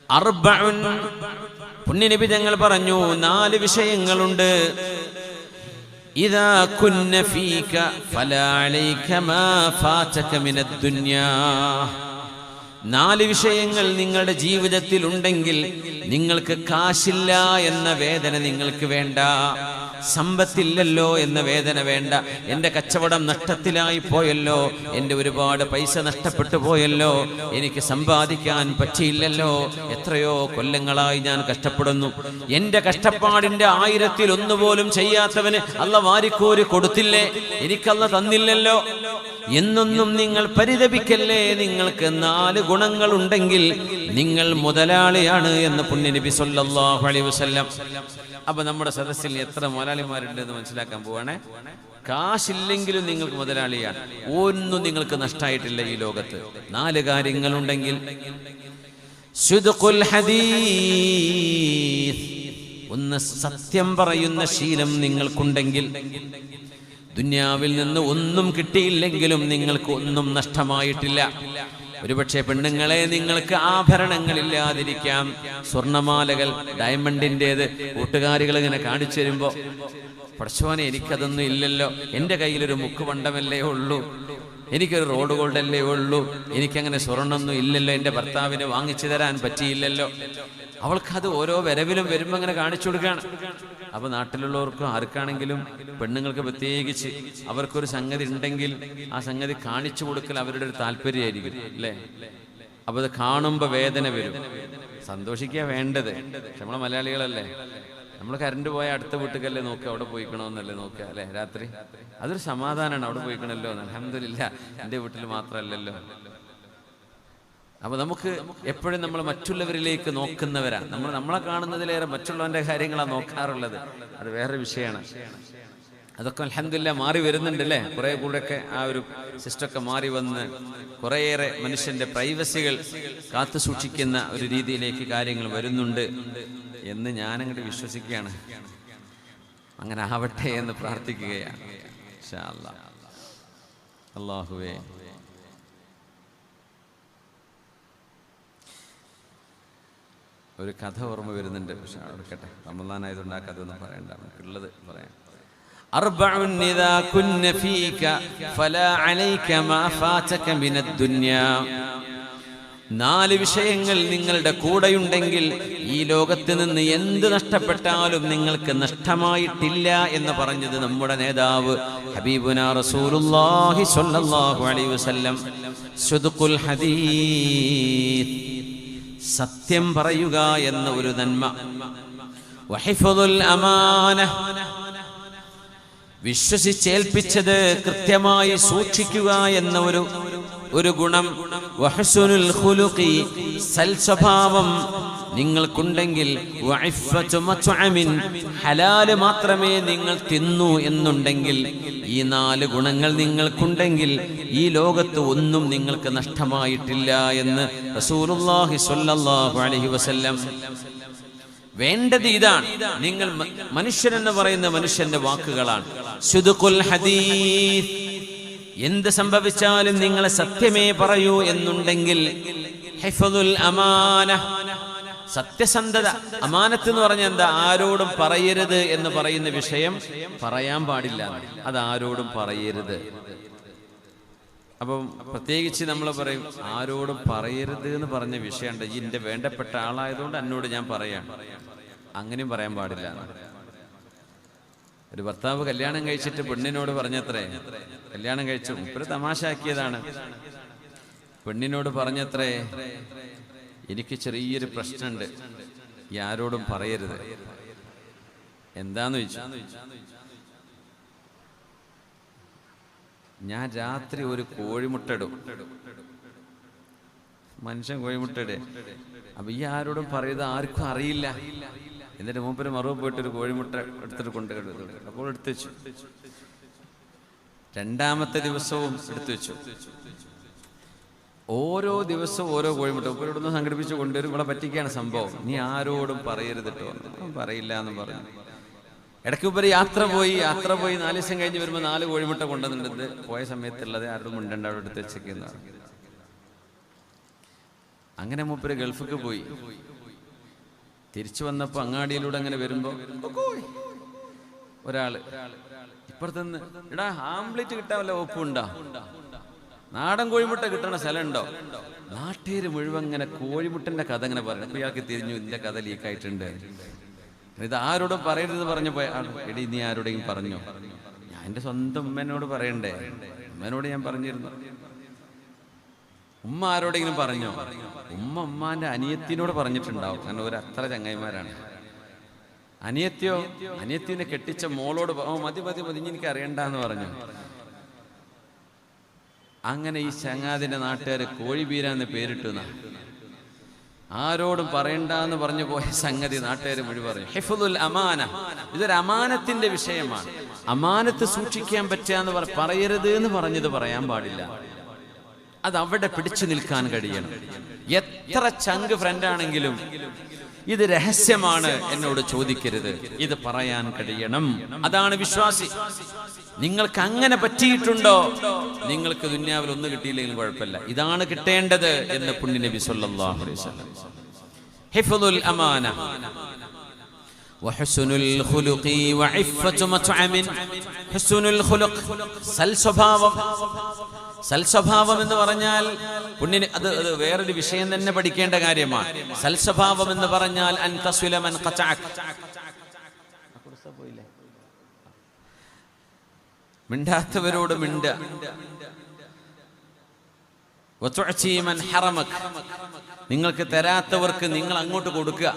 അർബഉൻ, പുണ്യനബി തങ്ങൾ പറഞ്ഞു 4 വിഷയങ്ങളുണ്ട്. ഇദാ കുന്ന ഫീക ഫലാ അലൈക മാ ഫാതക മിനദ് ദുനിയാ. 4 വിഷയങ്ങൾ നിങ്ങളുടെ ജീവിതത്തിൽ ഉണ്ടെങ്കിൽ നിങ്ങൾക്ക് കാശില്ല എന്ന വേദന നിങ്ങൾക്ക് വേണ്ട, സമ്പത്തില്ലല്ലോ എന്ന വേദന വേണ്ട. എൻ്റെ കച്ചവടം നഷ്ടത്തിലായി പോയല്ലോ, എൻ്റെ ഒരുപാട് പൈസ നഷ്ടപ്പെട്ടു പോയല്ലോ, എനിക്ക് സമ്പാദിക്കാൻ പറ്റിയില്ലല്ലോ, എത്രയോ കൊല്ലങ്ങളായി ഞാൻ കഷ്ടപ്പെടുന്നു, എൻ്റെ കഷ്ടപ്പാടിൻ്റെ 1000-1 പോലും ചെയ്യാത്തവന് അള്ള വാരിക്കോരി കൊടുത്തില്ലേ, എനിക്കല്ല തന്നില്ലല്ലോ എന്നൊന്നും നിങ്ങൾ പരിതപിക്കല്ലേ. നിങ്ങൾക്ക് 4 ഗുണങ്ങൾ ഉണ്ടെങ്കിൽ നിങ്ങൾ മുതലാളിയാണ് എന്ന് പുണ്യനബി സല്ലല്ലാഹു അലൈഹി വസല്ലം. അപ്പൊ നമ്മുടെ സദസ്സിൽ എത്ര മുതലാളിമാരുണ്ട് എന്ന് മനസ്സിലാക്കാൻ പോവാണേ. കാശില്ലെങ്കിലും നിങ്ങൾക്ക് മുതലാളിയാണ്, ഒന്നും നിങ്ങൾക്ക് നഷ്ടമായിട്ടില്ല ഈ ലോകത്ത്. 4 കാര്യങ്ങളുണ്ടെങ്കിൽ സിദ്ഖുൽ ഹദീസ്, ഒന്ന് സത്യം പറയുന്ന ശീലം നിങ്ങൾക്കുണ്ടെങ്കിൽ, ദുനിയാവിൽ നിന്ന് ഒന്നും കിട്ടിയില്ലെങ്കിലും നിങ്ങൾക്ക് ഒന്നും നഷ്ടമായിട്ടില്ല. ഒരുപക്ഷെ പെണ്ണുങ്ങളെ നിങ്ങൾക്ക് ആഭരണങ്ങളില്ലാതിരിക്കാം, സ്വർണമാലകൾ ഡയമണ്ടിൻ്റേത് കൂട്ടുകാരികൾ ഇങ്ങനെ കാണിച്ചു തരുമ്പോൾ പടച്ചോനെ എനിക്കതൊന്നും ഇല്ലല്ലോ, എൻ്റെ കയ്യിലൊരു മുക്കുപണ്ടമല്ലേ ഉള്ളൂ, എനിക്കൊരു റോഡ് ഗോൾഡല്ലേ ഉള്ളൂ, എനിക്കങ്ങനെ സ്വർണ്ണമൊന്നും ഇല്ലല്ലോ, എൻ്റെ ഭർത്താവിന് വാങ്ങിച്ചു തരാൻ പറ്റിയില്ലല്ലോ. അവൾക്കത് ഓരോ വരവിലും വരുമ്പോൾ അങ്ങനെ കാണിച്ചു കൊടുക്കുകയാണ്. അപ്പോൾ നാട്ടിലുള്ളവർക്കും ആർക്കാണെങ്കിലും പെണ്ണുങ്ങൾക്ക് പ്രത്യേകിച്ച് അവർക്കൊരു സംഗതി ഉണ്ടെങ്കിൽ ആ സംഗതി കാണിച്ചു കൊടുക്കൽ അവരുടെ ഒരു താല്പര്യമായിരിക്കും അല്ലേ. അപ്പോൾ അത് കാണുമ്പോൾ വേദന വരും. സന്തോഷിക്കുക വേണ്ടത്, പക്ഷെ നമ്മളെ മലയാളികളല്ലേ, നമ്മൾ കറണ്ട് പോയ അടുത്ത വീട്ടിലല്ലേ നോക്കുക, അവിടെ പോയിക്കണമെന്നല്ലേ നോക്കുക അല്ലേ രാത്രി. അതൊരു സമാധാനമാണ്, അവിടെ പോയിക്കണല്ലോ, അൽഹംദുലില്ലാ എൻ്റെ വീട്ടിൽ മാത്രമല്ലല്ലോ. അപ്പൊ നമുക്ക് എപ്പോഴും നമ്മൾ മറ്റുള്ളവരിലേക്ക് നോക്കുന്നവരാണ്. നമ്മളെ കാണുന്നതിലേറെ മറ്റുള്ളവന്റെ കാര്യങ്ങളാണ് നോക്കാറുള്ളത്. അത് വേറെ വിഷയമാണ്. അതൊക്കെ അൽഹംദുലില്ലാ മാറി വരുന്നുണ്ട് അല്ലേ. കുറെ കൂടെയൊക്കെ ആ ഒരു സിസ്റ്റമൊക്കെ മാറി വന്ന് കുറേയേറെ മനുഷ്യന്റെ പ്രൈവസികൾ കാത്തു സൂക്ഷിക്കുന്ന ഒരു രീതിയിലേക്ക് കാര്യങ്ങൾ വരുന്നുണ്ട് എന്ന് ഞാനങ്ങോട്ട് വിശ്വസിക്കുകയാണ്. അങ്ങനെ ആവട്ടെ എന്ന് പ്രാർത്ഥിക്കുകയാണ്. ഇൻഷാ അല്ലാഹ്. അല്ലാഹുവേ, ഒരു കഥ ഓർമ്മ വരുന്നുണ്ട്, പക്ഷെ എടുക്കട്ടെ, റമളാനായതുകൊണ്ട് ആ കഥ ഒന്നും പറയണ്ട, നമുക്കുള്ളത് പറയാം. അർബഉൻ ഇദാ കുന്ന ഫീക ഫലാ അലൈക മാ ഫാതക മിനദ് ദുനിയാ. 4 വിഷയങ്ങൾ നിങ്ങളുടെ കൂടെയുണ്ടെങ്കിൽ ഈ ലോകത്ത് നിന്ന് എന്ത് നഷ്ടപ്പെട്ടാലും നിങ്ങൾക്ക് നഷ്ടമായിട്ടില്ല എന്ന് പറഞ്ഞത് നമ്മുടെ നേതാവ് ഹബീബുനാ റസൂലുള്ളാഹി സ്വല്ലല്ലാഹു അലൈഹി വസല്ലം. സിദ്ഖുൽ ഹദീസ്, സത്യം പറയുക എന്ന ഒരു നന്മ. വഹിഫ്ദുൽ അമാന, വിശ്വസിച്ചേൽപ്പിച്ചത് കൃത്യമായി സൂക്ഷിക്കുക എന്ന ഒരു ഗുണം. വഹ്സുനുൽ ഖുലുഖി, സൽസ്വഭാവം നിങ്ങൾക്കുണ്ടെങ്കിൽ. വഇഫ്ഫതു മത്അമിൻ, ഹലാൽ മാത്രമേ നിങ്ങൾ തിന്നു എന്നുണ്ടെങ്കിൽ, ഈ 4 ഗുണങ്ങൾ നിങ്ങൾക്കുണ്ടെങ്കിൽ ഈ ലോകത്ത് ഒന്നും നിങ്ങൾക്ക് നഷ്ടമായിട്ടില്ല എന്ന് റസൂലുള്ളാഹി സ്വല്ലല്ലാഹു അലൈഹി വസല്ലം. വേണ്ടത് ഇതാണ്. നിങ്ങൾ മനുഷ്യനെന്ന് പറയുന്ന മനുഷ്യന്റെ വാക്കുകളാണ്. സിദ്ഖുൽ ഹദീസ്, എന്ത് സംഭവിച്ചാലും നിങ്ങൾ സത്യമേ പറയൂ എന്നുണ്ടെങ്കിൽ. ഹിഫ്ദുൽ അമാന, സത്യസന്ധത. അമാനത്ത് എന്ന് പറഞ്ഞാൽ എന്താ? ആരോടും പറയരുത് എന്ന് പറയുന്ന വിഷയം പറയാൻ പാടില്ല, അത് ആരോടും പറയരുത്. അപ്പം പ്രത്യേകിച്ച് നമ്മൾ പറയും ആരോടും പറയരുത് എന്ന് പറഞ്ഞ വിഷയമുണ്ട്, ഇതിൻ്റെ വേണ്ടപ്പെട്ട ആളായതുകൊണ്ട് എന്നോട് ഞാൻ പറയാം, അങ്ങനെയും പറയാൻ പാടില്ല. ഒരു ഭർത്താവ് കല്യാണം കഴിച്ചിട്ട് പെണ്ണിനോട് പറഞ്ഞത്രേ, കല്യാണം കഴിച്ചു ഒരു തമാശാക്കിയതാണ്, പെണ്ണിനോട് പറഞ്ഞത്രേ, എനിക്ക് ചെറിയൊരു പ്രശ്നമുണ്ട്, ഈ ആരോടും പറയരുത്. എന്താന്ന് ചോദിച്ചു. ഞാൻ രാത്രി ഒരു കോഴിമുട്ട ഇടും. മനുഷ്യൻ കോഴിമുട്ട ഇടേ, അപ്പൊ ഈ ആരോടും പറയുന്നത് ആർക്കും അറിയില്ല. എന്നിട്ട് മൂപ്പര് മറുപടി പോയിട്ട് ഒരു കോഴിമുട്ട എടുത്തിട്ട് കൊണ്ടുപോയി, അപ്പോൾ എടുത്തു വെച്ചു. 2ാമത്തെ ദിവസവും എടുത്തു വെച്ചു. ഓരോ ദിവസവും ഓരോ കോഴിമുട്ട മൂപ്പരോടൊന്ന് സംഘടിപ്പിച്ച് കൊണ്ടുവരും. ഇവിടെ പറ്റിക്കാണ് സംഭവം, നീ ആരോടും പറയരുത് കേട്ടോ. പറയില്ല എന്ന് പറഞ്ഞു. ഇടയ്ക്ക് ഉപരി യാത്ര പോയി 4 ദിവസം കഴിഞ്ഞ് വരുമ്പോൾ 4 കോഴിമുട്ട കൊണ്ടുവന്നിട്ടുണ്ട്. പോയ സമയത്തുള്ളത് ആരോടും മുണ്ടണ്ട, അവിടെ എടുത്ത് വെച്ചേക്കുന്ന. അങ്ങനെ മൂപ്പര് ഗൾഫിക്ക് പോയി. തിരിച്ചു വന്നപ്പോൾ അങ്ങാടിയിലൂടെ അങ്ങനെ വരുമ്പോൾ ഒരാള് ഇപ്പുറത്തുനിന്ന്, എടാ ആംപ്ലേറ്റ് കിട്ടാൻ വല്ല ഒപ്പുണ്ടോ, നാടൻ കോഴിമുട്ട കിട്ടണ സ്ഥലമുണ്ടോ? നാട്ടുകാർ മുഴുവൻ ഇങ്ങനെ കോഴിമുട്ടന്റെ കഥ ഇങ്ങനെ പറഞ്ഞു. അപ്പൊ ഇയാൾക്ക് തിരിഞ്ഞു, ഇതിന്റെ കഥ ലീക്കായിട്ടുണ്ട്, ഇത് ആരോടും പറയരുതെന്ന് പറഞ്ഞു പോയ ആൾ. എടി നീ ആരോടെയും പറഞ്ഞോ? ഞാൻ എൻ്റെ സ്വന്തം ഉമ്മേനോട് പറയണ്ടേ, ഉമ്മേനോട് ഞാൻ പറഞ്ഞിരുന്നു. ഉമ്മ ആരോടെങ്കിലും പറഞ്ഞോ? ഉമ്മാന്റെ അനിയത്തിനോട് പറഞ്ഞിട്ടുണ്ടാവും, കാരണം ഒരു അത്ര ചങ്ങായിമാരാണ്. അനിയത്തിനെ കെട്ടിച്ച മോളോട് മതി മതി മതി എനിക്ക് അറിയണ്ടെന്ന് പറഞ്ഞു. അങ്ങനെ ഈ ചങ്ങാതിന്റെ നാട്ടുകാര് കോഴിബീരാന്ന് പേരിട്ടു. ആരോടും പറയണ്ടെന്ന് പറഞ്ഞു പോയ സംഗതി നാട്ടുകാർ മുഴുവൻ പറഞ്ഞു. ഹിഫ്ദുൽ അമാന, ഇതൊരു അമാനത്തിന്റെ വിഷയമാണ്. അമാനത്ത് സൂക്ഷിക്കാൻ പറ്റുക പറയരുത് എന്ന് പറഞ്ഞത് പറയാൻ പാടില്ല. അത് അവിടെ പിടിച്ചു നിൽക്കാൻ കഴിയണം. എത്ര ചങ്ക് ഫ്രണ്ടാണെങ്കിലും ഇത് രഹസ്യമാണ്, എന്നോട് ചോദിക്കരുത്, ഇത് പറയാൻ കഴിയണം. അതാണ് വിശ്വാസി. നിങ്ങൾക്ക് അങ്ങനെ പറ്റിയിട്ടുണ്ടോ? നിങ്ങൾക്ക് ദുനിയാവിൽ ഒന്നും കിട്ടിയില്ലെങ്കിലും കുഴപ്പമില്ല, ഇതാണ് കിട്ടേണ്ടത് എന്ന് പുണ്യ നബി സല്ലല്ലാഹു അലൈഹി വസല്ലം. ഹിഫ്ദുൽ അമാന വഹുസ്നുൽ ഖുലുഖി വഇഫ്ഫതു മത്അമിൻ. ഹുസ്നുൽ ഖുലുഖ്, സൽസ്വഭാവം എന്ന് പറഞ്ഞാൽ പുണ്യന് അത് വേറൊരു വിഷയം തന്നെ പഠിക്കേണ്ട കാര്യമാണ്. സൽസ്വഭാവം എന്ന് പറഞ്ഞാൽ അൻ തസ്വില മൻ ഖതഅക, മിണ്ടാത്തവരോട് മിണ്ട. വതുഅതി മൻ ഹറമക, നിങ്ങൾക്ക് തരാത്തവർക്ക് നിങ്ങൾ അങ്ങോട്ട് കൊടുക്കുക.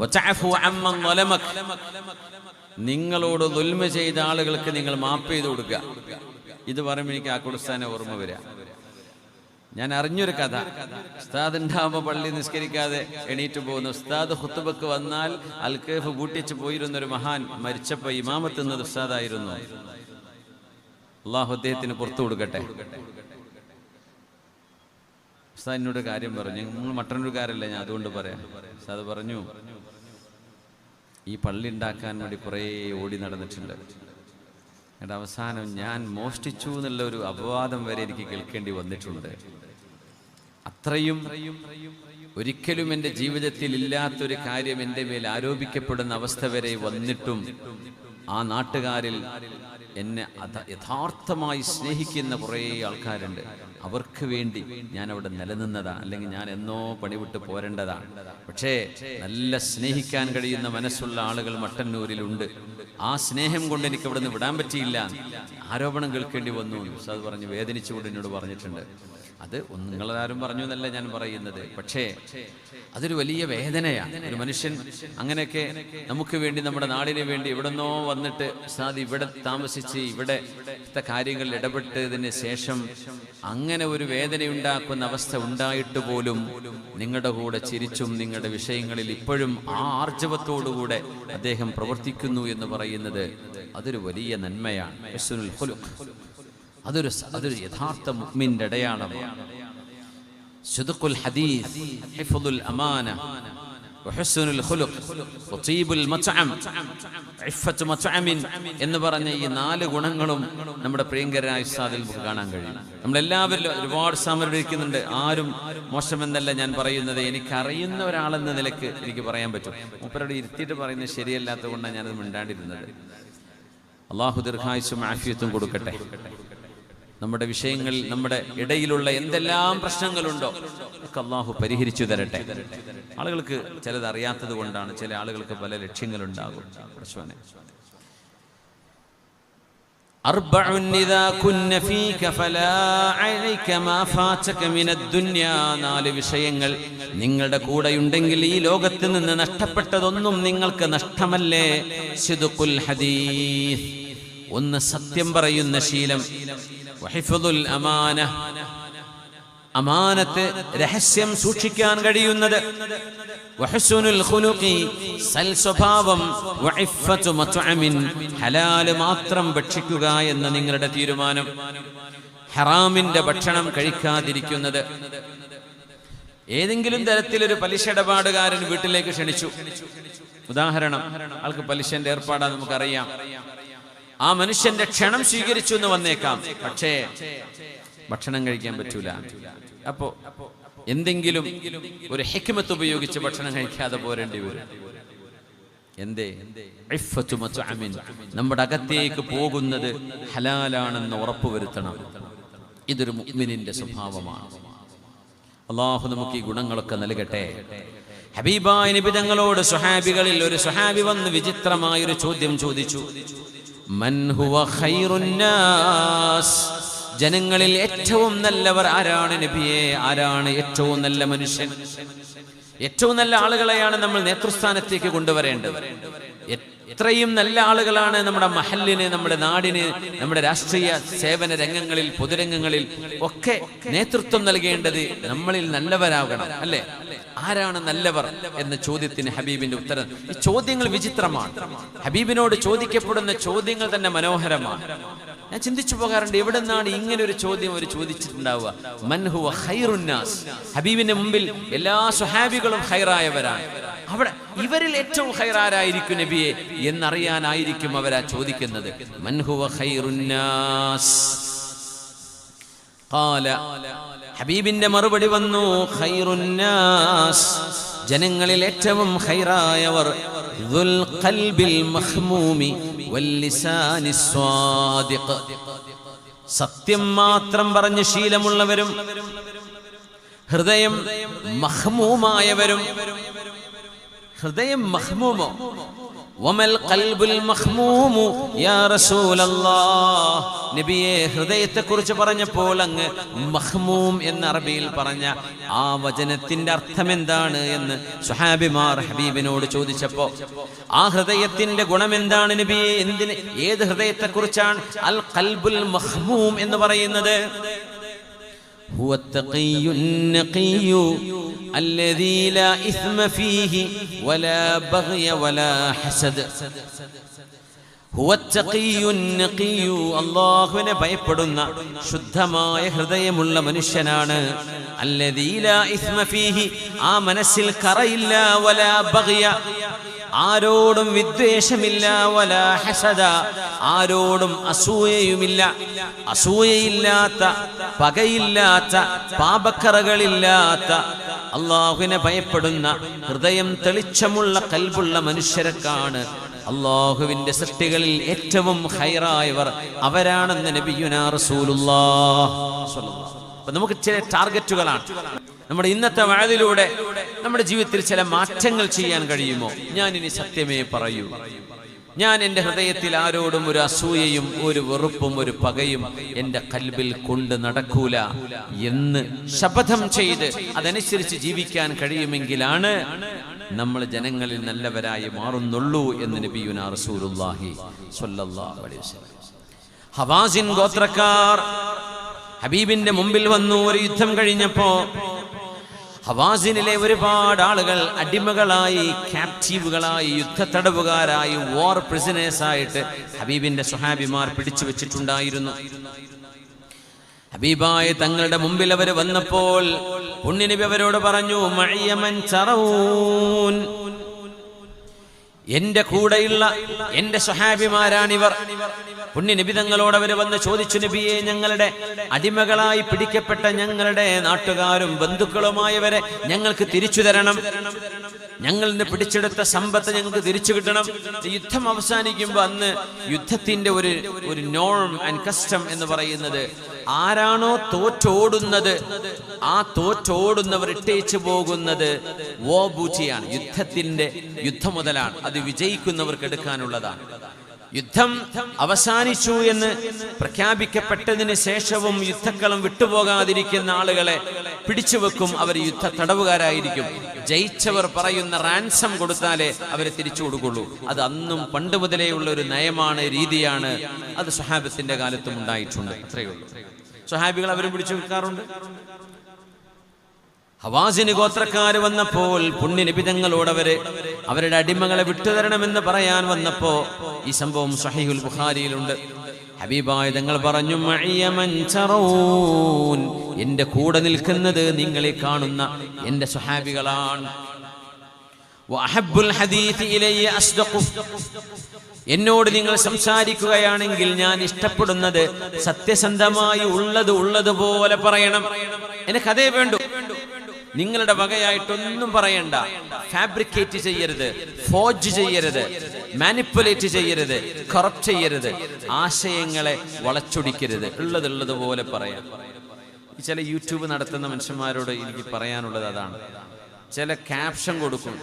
വതഅഫു അമ്മൻ ളലമക, നിങ്ങളോട് ദുൽമ ചെയ്ത ആളുകൾക്ക് നിങ്ങൾ മാപ്പ് ചെയ്ത് കൊടുക്കുക. ഇത് പറയുമ്പോൾ എനിക്ക് ആക്കുടുസ്ഥാനെ ഓർമ്മ വരിക. ഞാൻ അറിഞ്ഞൊരു കഥ. ഉസ്താദ് ഉണ്ടാകുമ്പോൾ പള്ളി നിസ്കരിക്കാതെ എണീറ്റ് പോകുന്നു. ഉസ്താദ് ഖുത്ബക്ക് വന്നാൽ അൽക്കേഫ് കൂട്ടിച്ച് പോയിരുന്നൊരു മഹാൻ മരിച്ചപ്പോൾ ഇമാമത്ത് എന്നത് ഉസ്താദായിരുന്നു. അള്ളാഹു അദ്ദേഹത്തിന് പുറത്തു കൊടുക്കട്ടെ. ഉസ്താദിനോട് കാര്യം പറഞ്ഞു. നിങ്ങൾ മട്ടന്നൂർക്കാരല്ലേ, ഞാൻ അതുകൊണ്ട് പറയാം. ഉസ്താദ് പറഞ്ഞു, ഈ പള്ളി ഉണ്ടാക്കാൻ വേണ്ടി കുറേ ഓടി നടന്നിട്ടുണ്ട്. എന്നിട്ട് അവസാനം ഞാൻ മോഷ്ടിച്ചു എന്നുള്ള ഒരു അപവാദം വരെ എനിക്ക് കേൾക്കേണ്ടി വന്നിട്ടുണ്ട്. അത്രയും ഒരിക്കലും എൻ്റെ ജീവിതത്തിൽ ഇല്ലാത്തൊരു കാര്യം എൻ്റെ മേൽ ആരോപിക്കപ്പെടുന്ന അവസ്ഥ വരെ വന്നിട്ടും ആ നാട്ടുകാരിൽ എന്നെ യഥാർത്ഥമായി സ്നേഹിക്കുന്ന കുറേ ആൾക്കാരുണ്ട്. അവർക്ക് വേണ്ടി ഞാൻ അവിടെ നിലനിന്നതാണ്, അല്ലെങ്കിൽ ഞാൻ എന്നോ പണിവിട്ട് പോരേണ്ടതാണ്. പക്ഷേ നല്ല സ്നേഹിക്കാൻ കഴിയുന്ന മനസ്സുള്ള ആളുകൾ മട്ടന്നൂരിലുണ്ട്. ആ സ്നേഹം കൊണ്ട് എനിക്ക് അവിടെ നിന്ന് വിടാൻ പറ്റിയില്ല. ആരോപണം കേൾക്കേണ്ടി വന്നു. അത് പറഞ്ഞ് വേദനിച്ചുകൊണ്ട് എന്നോട് പറഞ്ഞിട്ടുണ്ട്. അത് നിങ്ങളാരും പറഞ്ഞു എന്നല്ല ഞാൻ പറയുന്നത്, പക്ഷേ അതൊരു വലിയ വേദനയാണ്. ഒരു മനുഷ്യൻ അങ്ങനെയൊക്കെ നമുക്ക് വേണ്ടി, നമ്മുടെ നാടിന് വേണ്ടി എവിടെന്നോ വന്നിട്ട് സാദ് ഇവിടെ താമസിച്ച് ഇവിടുത്തെ കാര്യങ്ങളിൽ ഇടപെട്ടതിന് ശേഷം അങ്ങനെ ഒരു വേദനയുണ്ടാക്കുന്ന അവസ്ഥ ഉണ്ടായിട്ട് പോലും നിങ്ങളുടെ കൂടെ ചിരിച്ചും നിങ്ങളുടെ വിഷയങ്ങളിൽ ഇപ്പോഴും ആ ആർജവത്തോടുകൂടെ അദ്ദേഹം പ്രവർത്തിക്കുന്നു എന്ന് പറയുന്നത് അതൊരു വലിയ നന്മയാണ്. ഹുസ്നുൽ ഖുലുഖ്, അതൊരു യഥാർത്ഥ മുഅ്മിന്റെ അടയാളമാണ്. സിദ്ഖുൽ ഹദീസ്, ഹിഫ്ദുൽ അമാന, വഹുസ്നുൽ ഖുലുഖ്, വതീബുൽ മത്അം, ഇഫ്ഫത്തു മത്അമിൻ എന്ന് പറഞ്ഞ ഈ 4 ഗുണങ്ങളും നമ്മുടെ പ്രിയങ്കരനായ ഉസ്താദിൽ നമുക്ക് കാണാൻ കഴിയും. നമ്മളെല്ലാവരിലും ഒരുപാട് സമർപ്പിക്കുന്നുണ്ട്. ആരും മോശമെന്നല്ല ഞാൻ പറയുന്നത്. എനിക്കറിയുന്ന ഒരാളെന്ന നിലയ്ക്ക് എനിക്ക് പറയാൻ പറ്റും. മൂപ്പരോട് ഇരുത്തിയിട്ട് പറയുന്നത് ശരിയല്ലാത്തത് കൊണ്ടാണ് ഞാനത് മിണ്ടാണ്ടിരുന്നത്. അള്ളാഹു ദീർഘായുസ്സും ആഫിയത്തും കൊടുക്കട്ടെ. നമ്മുടെ വിഷയങ്ങളിൽ, നമ്മുടെ ഇടയിലുള്ള എന്തെല്ലാം പ്രശ്നങ്ങളുണ്ടോ ഒക്കെ അള്ളാഹു പരിഹരിച്ചു തരട്ടെ. ആളുകൾക്ക് ചിലത് അറിയാത്തത് കൊണ്ടാണ്, ചില ആളുകൾക്ക് പല ലക്ഷ്യങ്ങളുണ്ടാകും. പ്രശ്നം നാല് വിഷയങ്ങൾ നിങ്ങളുടെ കൂടെയുണ്ടെങ്കിൽ ഈ ലോകത്ത് നിന്ന് നഷ്ടപ്പെട്ടതൊന്നും നിങ്ങൾക്ക് നഷ്ടമല്ലേ. സിദ്ഖുൽ ഹദീസ്, ഒന്ന് സത്യം പറയുന്ന ശീലം. വഹിഫ്ദുൽ അമാന, അമാനത്ത് രഹസ്യം സൂക്ഷിക്കാൻ കഴിയുന്നത്. വഹുസ്നുൽ ഖുലുഖി, സൽസ്വഭാവം. വഇഫ്ഫത്തു മത്അമിൻ, ഹലാൽ മാത്രം ഭക്ഷിക്കുക എന്ന നിങ്ങളുടെ തീരുമാനം. ഹറാമിന്റെ ഭക്ഷണം കഴിക്കാതിരിക്കുന്നത്. ഏതെങ്കിലും തരത്തിലൊരു പലിശ ഇടപാടുകാരൻ വീട്ടിലേക്ക് ക്ഷണിച്ചു. ഉദാഹരണം, ആൾക്ക് പലിശന്റെ ഏർപ്പാടാ നമുക്കറിയാം. ആ മനുഷ്യന്റെ ക്ഷണം സ്വീകരിച്ചു എന്ന് വന്നേക്കാം, പക്ഷേ ഭക്ഷണം കഴിക്കാൻ പറ്റൂല. അപ്പോ എന്തെങ്കിലും ഒരു ഹിക്മത്ത് ഉപയോഗിച്ച് ഭക്ഷണം കഴിക്കാതെ പോരേണ്ടി വരും. എന്തേ? ഇഫ്ഫത്തു മത്അമിൻ, നമ്മുടെ അകത്തേക്ക് പോകുന്നത് ഹലാലാണെന്ന് ഉറപ്പുവരുത്തണം. ഇതൊരു മുഅ്മിനിന്റെ സ്വഭാവമാണ്. അല്ലാഹു നമുക്ക് ഈ ഗുണങ്ങളൊക്കെ നൽകട്ടെ. ഹബീബായ നബി തങ്ങളോട് സ്വഹാബികളിൽ ഒരു സ്വഹാബി വന്ന് വിചിത്രമായൊരു ചോദ്യം ചോദിച്ചു. മൻ ഹുവ ഖൈറുൻ നാസ്, ജനങ്ങളിൽ ഏറ്റവും നല്ലവർ ആരാണ് നബിയെ? ആരാണ് ഏറ്റവും നല്ല മനുഷ്യൻ? ഏറ്റവും നല്ല ആളുകളെയാണ് നമ്മൾ നേതൃസ്ഥാനത്തേക്ക് കൊണ്ടുവരേണ്ടത്. എത്രയും നല്ല ആളുകളാണ് നമ്മുടെ മഹല്ലിന്, നമ്മുടെ നാടിന്, നമ്മുടെ രാഷ്ട്രീയ സേവന രംഗങ്ങളിൽ, പൊതുരംഗങ്ങളിൽ ഒക്കെ നേതൃത്വം നൽകേണ്ടത് നമ്മളിൽ നല്ലവരാകണം, അല്ലേ? ആരാണ് നല്ലവർ എന്ന ചോദ്യത്തിന് ഹബീബിന്റെ ഉത്തരം. ഈ ചോദ്യങ്ങൾ വിചിത്രമാണ്. ഹബീബിനോട് ചോദിക്കപ്പെടുന്ന ചോദ്യങ്ങൾ തന്നെ മനോഹരമാണ്. ഞാൻ ചിന്തിച്ചു പോകാറുണ്ട്, എവിടെ നിന്നാണ് ഇങ്ങനെ ഒരു ചോദ്യം അവർ ചോദിച്ചിട്ടുണ്ടാവുക? മൻ ഹുവ ഖൈറുൻ നാസ്, ഹബീബിന്റെ മുമ്പിൽ എല്ലാ സ്വഹാബികളും ഖൈറായവരാണ്. അവിടെ ഇവരിൽ ഏറ്റവും ഖൈറാരായിരിക്കും നബിയെ എന്നറിയാനായിരിക്കും അവരാ ചോദിക്കുന്നത്. മൻ ഹുവ ഖൈറുൻ നാസ് ഖാല, ഹബീബിന്റെ മറുപടി വന്നു, ഖൈറുൻ നാസ്, ജനങ്ങളിൽ ഏറ്റവും ഖൈറായവർ ദുൽ ഖൽബിൽ മഖ്മൂമി വൽ ലിസാനി സ്വാദിഖ്, സത്യം മാത്രം പറഞ്ഞ് ശീലമുള്ളവരും ഹൃദയം മഖ്മൂമായവരും. ഹൃദയം മഖ്മൂമോ? വമൽ ഖൽബുൽ മഖ്മൂമു യാ റസൂലല്ലാഹ്, നബിയെ ഹൃദയത്തെക്കുറിച്ച് പറഞ്ഞപ്പോൾ അങ്ങ് മഖ്മൂം എന്ന അറബിയിൽ പറഞ്ഞ ആ വചനത്തിന്റെ അർത്ഥം എന്താണ് എന്ന് സ്വഹാബിമാർ ഹബീബിനോട് ചോദിച്ചപ്പോ, ആ ഹൃദയത്തിന്റെ ഗുണം എന്താണ് നബിയെ? എന്തിന്, ഏത് ഹൃദയത്തെക്കുറിച്ചാണ് അൽ ഖൽബുൽ മഖ്മൂം എന്ന് പറയുന്നത്? هو التقي النقي الذي لا إثم فيه ولا بغي ولا حسد. هو التقي النقي, അല്ലാഹുവിനെ ഭയപ്പെടുന്ന ശുദ്ധമായ ഹൃദയമുള്ള മനുഷ്യനാണ്. الذي لا إثم فيه, ആ മനസ്സിൽ കറയില്ല, വലാ ബഗ്യ, ആരോടും വിദ്വേഷമില്ല, വലാ ഹസദ, ആരോടും അസൂയയുമില്ല, അസൂയയില്ലാത്ത, പകയില്ലാത്ത, പാപക്കറകളില്ലാത്ത, അല്ലാഹുവിനെ ഭയപ്പെടുന്ന ഹൃദയം തെളിച്ചമുള്ള കൽബുള്ള മനുഷ്യരക്കാണ് അല്ലാഹുവിന്റെ സൃഷ്ടികളിൽ ഏറ്റവും ഖൈറായവർ അവരാണെന്ന് നബിയുനാ റസൂലുള്ളാഹ് സ്വല്ലല്ലാഹു. അപ്പോൾ നമുക്ക് ചില ടാർഗറ്റുകളാണ്. നമ്മുടെ ഇന്നത്തെ വഅദിലൂടെ നമ്മുടെ ജീവിതത്തിൽ ചില മാറ്റങ്ങൾ ചെയ്യാൻ കഴിയുമോ? ഞാൻ ഇനി സത്യമേ പറയൂ, ഞാൻ എൻ്റെ ഹൃദയത്തിൽ ആരോടും ഒരു അസൂയയും ഒരു വെറുപ്പും ഒരു പകയും എൻ്റെ കൽബിൽ കൊണ്ട് നടക്കൂല എന്ന് ശപഥം ചെയ്ത് അതനുസരിച്ച് ജീവിക്കാൻ കഴിയുമെങ്കിലാണ് നമ്മൾ ജനങ്ങളിൽ നല്ലവരായി മാറുന്നുള്ളൂ എന്ന് നബിയുനാ റസൂലുള്ളാഹി സ്വല്ലല്ലാഹു അലൈഹി വസല്ലം. ഹവാസിൻ ഗോത്രക്കാർ ഹബീബിന്റെ മുമ്പിൽ വന്നു. ഒരു യുദ്ധം കഴിഞ്ഞപ്പോ ഹവാസിനിലെ ഒരുപാട് ആളുകൾ അടിമകളായി, ക്യാപ്റ്റീവുകളായി, യുദ്ധത്തടവുകാരായി, വാർ പ്രിസണേഴ്സായിട്ട് ഹബീബിന്റെ സ്വഹാബിമാർ പിടിച്ചു വെച്ചിട്ടുണ്ടായിരുന്നു. ഹബീബായ തങ്ങളുടെ മുമ്പിൽ അവർ വന്നപ്പോൾ പുണ്യനബി അവരോട് പറഞ്ഞു, മഅയ്യമൻ തറഊൻ, എന്റെ കൂടെയുള്ള എന്റെ സ്വഹാബിമാരാണിവർ. പുണ്യനബി തങ്ങളോട് അവർ വന്ന് ചോദിച്ചു, നബിയെ, ഞങ്ങളുടെ അടിമകളായി പിടിക്കപ്പെട്ട ഞങ്ങളുടെ നാട്ടുകാരും ബന്ധുക്കളുമായവരെ ഞങ്ങൾക്ക് തിരിച്ചു തരണം, ഞങ്ങളിൽ നിന്ന് പിടിച്ചെടുത്ത സമ്പത്ത് ഞങ്ങൾക്ക് തിരിച്ചു കിട്ടണം. യുദ്ധം അവസാനിക്കുമ്പോൾ അന്ന് യുദ്ധത്തിന്റെ ഒരു നോം ആൻഡ് കസ്റ്റം എന്ന് പറയുന്നത്, ആരാണോ തോറ്റോടുന്നത് ആ തോറ്റോടുന്നവർ ഇട്ടേച്ചു പോകുന്നത് വോബൂറ്റിയാണ്, യുദ്ധം മുതലാണ്. അത് വിജയിക്കുന്നവർക്ക് എടുക്കാനുള്ളതാണ്. യുദ്ധം അവസാനിച്ചു എന്ന് പ്രഖ്യാപിക്കപ്പെട്ടതിന് ശേഷവും യുദ്ധക്കളം വിട്ടുപോകാതിരിക്കുന്ന ആളുകളെ പിടിച്ചുവെക്കും. അവർ യുദ്ധ തടവുകാരായിരിക്കും. ജയിച്ചവർ പറയുന്ന റാൻസം കൊടുത്താലേ അവരെ തിരിച്ചു കൊടുക്കുള്ളൂ. അത് അന്നും പണ്ട് മുതലേ ഉള്ള ഒരു നയമാണ്, രീതിയാണ്. അത് സ്വഹാബത്തിന്റെ കാലത്തും ഉണ്ടായിട്ടുണ്ട്. അത്രയേ ഉള്ളൂ. സ്വഹാബികൾ അവരെ പിടിച്ചു വെക്കാറുണ്ട്. ഹവാസിന് ഗോത്രക്കാര് വന്നപ്പോൾ പുണ്യനബി തങ്ങളോട് അവരുടെ അടിമകളെ വിട്ടുതരണമെന്ന് പറയാൻ വന്നപ്പോ, ഈ സംഭവം സഹീഹുൽ ബുഖാരിയിലുണ്ട്. ഹബീബായ തങ്ങൾ പറഞ്ഞു, മഅയ്യമൻ തറഊൻ, എന്റെ കൂടെ നിൽക്കുന്നത് നിങ്ങളെ കാണുന്ന എന്റെ സ്വഹാബികളാണ്. വഅഹബ്ബുൽ ഹദീഥി ഇലയ്യ അസ്ദഖു, എന്നോട് നിങ്ങൾ സംസാരിക്കുകയാണെങ്കിൽ ഞാൻ ഇഷ്ടപ്പെടുന്നത് സത്യസന്ധമായി ഉള്ളതുപോലെ പറയണം. എനിക്കതേ വേണ്ടു. നിങ്ങളുടെ വകയായിട്ടൊന്നും പറയണ്ട. ഫാബ്രിക്കേറ്റ് ചെയ്യരുത്, ഫോർജ് ചെയ്യരുത്, മാനിപ്പുലേറ്റ് ചെയ്യരുത്, കറപ്റ്റ് ചെയ്യരുത്, ആശയങ്ങളെ വളച്ചൊടിക്കരുത്. ഉള്ളതുപോലെ പറയാം. ഈ ചില യൂട്യൂബ് നടത്തുന്ന മനുഷ്യന്മാരോട് എനിക്ക് പറയാനുള്ളത് അതാണ്. ചില ക്യാപ്ഷൻ കൊടുക്കും,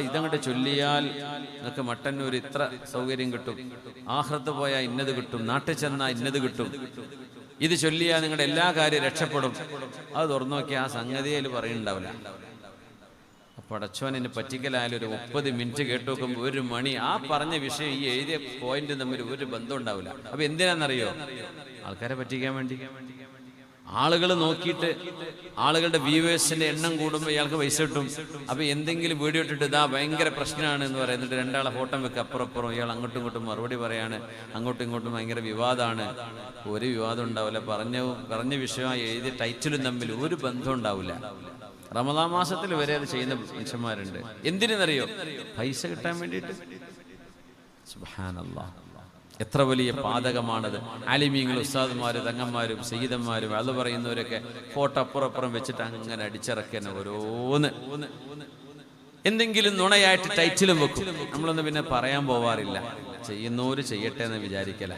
ഇതങ്ങോട്ട് ചൊല്ലിയാൽ നിങ്ങൾക്ക് മട്ടന്നൂർ ഇത്ര സൗകര്യം കിട്ടും, ആഹ്റത്ത് പോയാൽ ഇന്നത് കിട്ടും, നാട്ടിൽ ചെന്നാൽ ഇന്നത് കിട്ടും, ഇത് ചൊല്ലിയാൽ നിങ്ങളുടെ എല്ലാ കാര്യവും രക്ഷപ്പെടും. അത് തുറന്നു നോക്കിയാൽ ആ സംഗതിയിൽ പറയുന്നുണ്ടാവില്ല. പടച്ചോനെ പറ്റിക്കലായാലും ഒരു 30 മിനിറ്റ് കേട്ടു നോക്കുമ്പോൾ 1 മണി ആ പറഞ്ഞ വിഷയം ഈ എഴുതിയ പോയിന്റ് തമ്മിൽ ഒരു ബന്ധം ഉണ്ടാവില്ല. അപ്പൊ എന്തിനാണെന്നറിയോ? ആൾക്കാരെ പറ്റിക്കാൻ വേണ്ടി. ആളുകൾ നോക്കിയിട്ട് ആളുകളുടെ വ്യൂവേഴ്സിന്റെ എണ്ണം കൂടുമ്പോൾ ഇയാൾക്ക് പൈസ കിട്ടും. അപ്പൊ എന്തെങ്കിലും വീഡിയോ ഇട്ടിട്ട് ഇതാ ഭയങ്കര പ്രശ്നമാണ് എന്ന് പറയുന്നിട്ട് 2 ആളെ ഫോട്ടോ വെക്കുക അപ്പുറപ്പുറം, ഇയാൾ അങ്ങോട്ടും ഇങ്ങോട്ടും മറുപടി പറയാണ്, അങ്ങോട്ടും ഇങ്ങോട്ടും ഭയങ്കര വിവാദമാണ്. ഒരു വിവാദം ഉണ്ടാവില്ല. പറഞ്ഞ വിഷയമായി എഴുതിയ ടൈറ്റിലും തമ്മിൽ ഒരു ബന്ധം ഉണ്ടാവില്ല. റമദാൻ മാസത്തിൽ വരെ അത് ചെയ്യുന്ന മനുഷ്യന്മാരുണ്ട്. എന്തിനെന്നറിയോ? പൈസ കിട്ടാൻ വേണ്ടിയിട്ട്. സുബ്ഹാനല്ലാഹ്, എത്ര വലിയ പാതകമാണത്. ആലിമീങ്ങൾ, ഉസ്താദുമാര്, തങ്ങന്മാരും സയ്യിദന്മാരും അത് പറയുന്നവരൊക്കെ ഫോട്ടോ അപ്പുറപ്പുറം വെച്ചിട്ട് അങ്ങനെ അടിച്ചിറക്കുന്ന ഓരോന്ന് എന്തെങ്കിലും നുണയായിട്ട് ടൈറ്റിലും വെക്കും. നമ്മളൊന്നും പിന്നെ പറയാൻ പോവാറില്ല. ചെയ്യുന്നവര് ചെയ്യട്ടെ എന്ന് വിചാരിക്കല.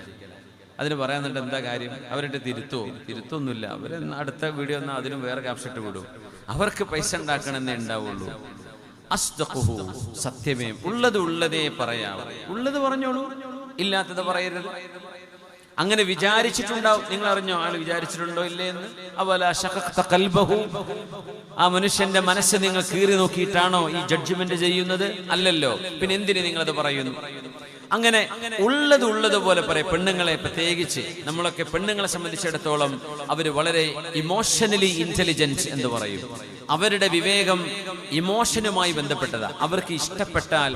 അതിന് പറയാന്നിട്ട് എന്താ കാര്യം? അവരുടെ തിരുത്തൊന്നുമില്ല. അവർ അടുത്ത വീഡിയോ എന്നാൽ അതിനും വേറെ ക്യാപ്ഷറ്റ് വിടും. അവർക്ക് പൈസ ഉണ്ടാക്കണമെന്നേ ഉണ്ടാവുള്ളൂ. അസ്ദഖുഹു, സത്യമേ, ഉള്ളതേ പറയാവൂ. ഉള്ളത് പറഞ്ഞോളൂ, ഇല്ലാത്തത് പറയരുത്. അങ്ങനെ വിചാരിച്ചിട്ടുണ്ടാവും. നിങ്ങൾ അറിഞ്ഞോ ആള് വിചാരിച്ചിട്ടുണ്ടോ ഇല്ലേ എന്ന്? അവലാ ശഖഖത ഖൽബഹു, ആ മനുഷ്യന്റെ മനസ്സ് നിങ്ങൾ കീറി നോക്കിയിട്ടാണോ ഈ ജഡ്ജ്മെന്റ് ചെയ്യുന്നത്? അല്ലല്ലോ. പിന്നെ എന്തിന് നിങ്ങളത് പറയുന്നു? അങ്ങനെ ഉള്ളതുപോലെ പറയും. പെണ്ണുങ്ങളെ പ്രത്യേകിച്ച്, നമ്മളൊക്കെ പെണ്ണുങ്ങളെ സംബന്ധിച്ചിടത്തോളം അവര് വളരെ ഇമോഷണലി ഇന്റലിജന്റ് എന്ന് പറയും. അവരുടെ വിവേകം ഇമോഷനുമായി ബന്ധപ്പെട്ടതാ. അവർക്ക് ഇഷ്ടപ്പെട്ടാൽ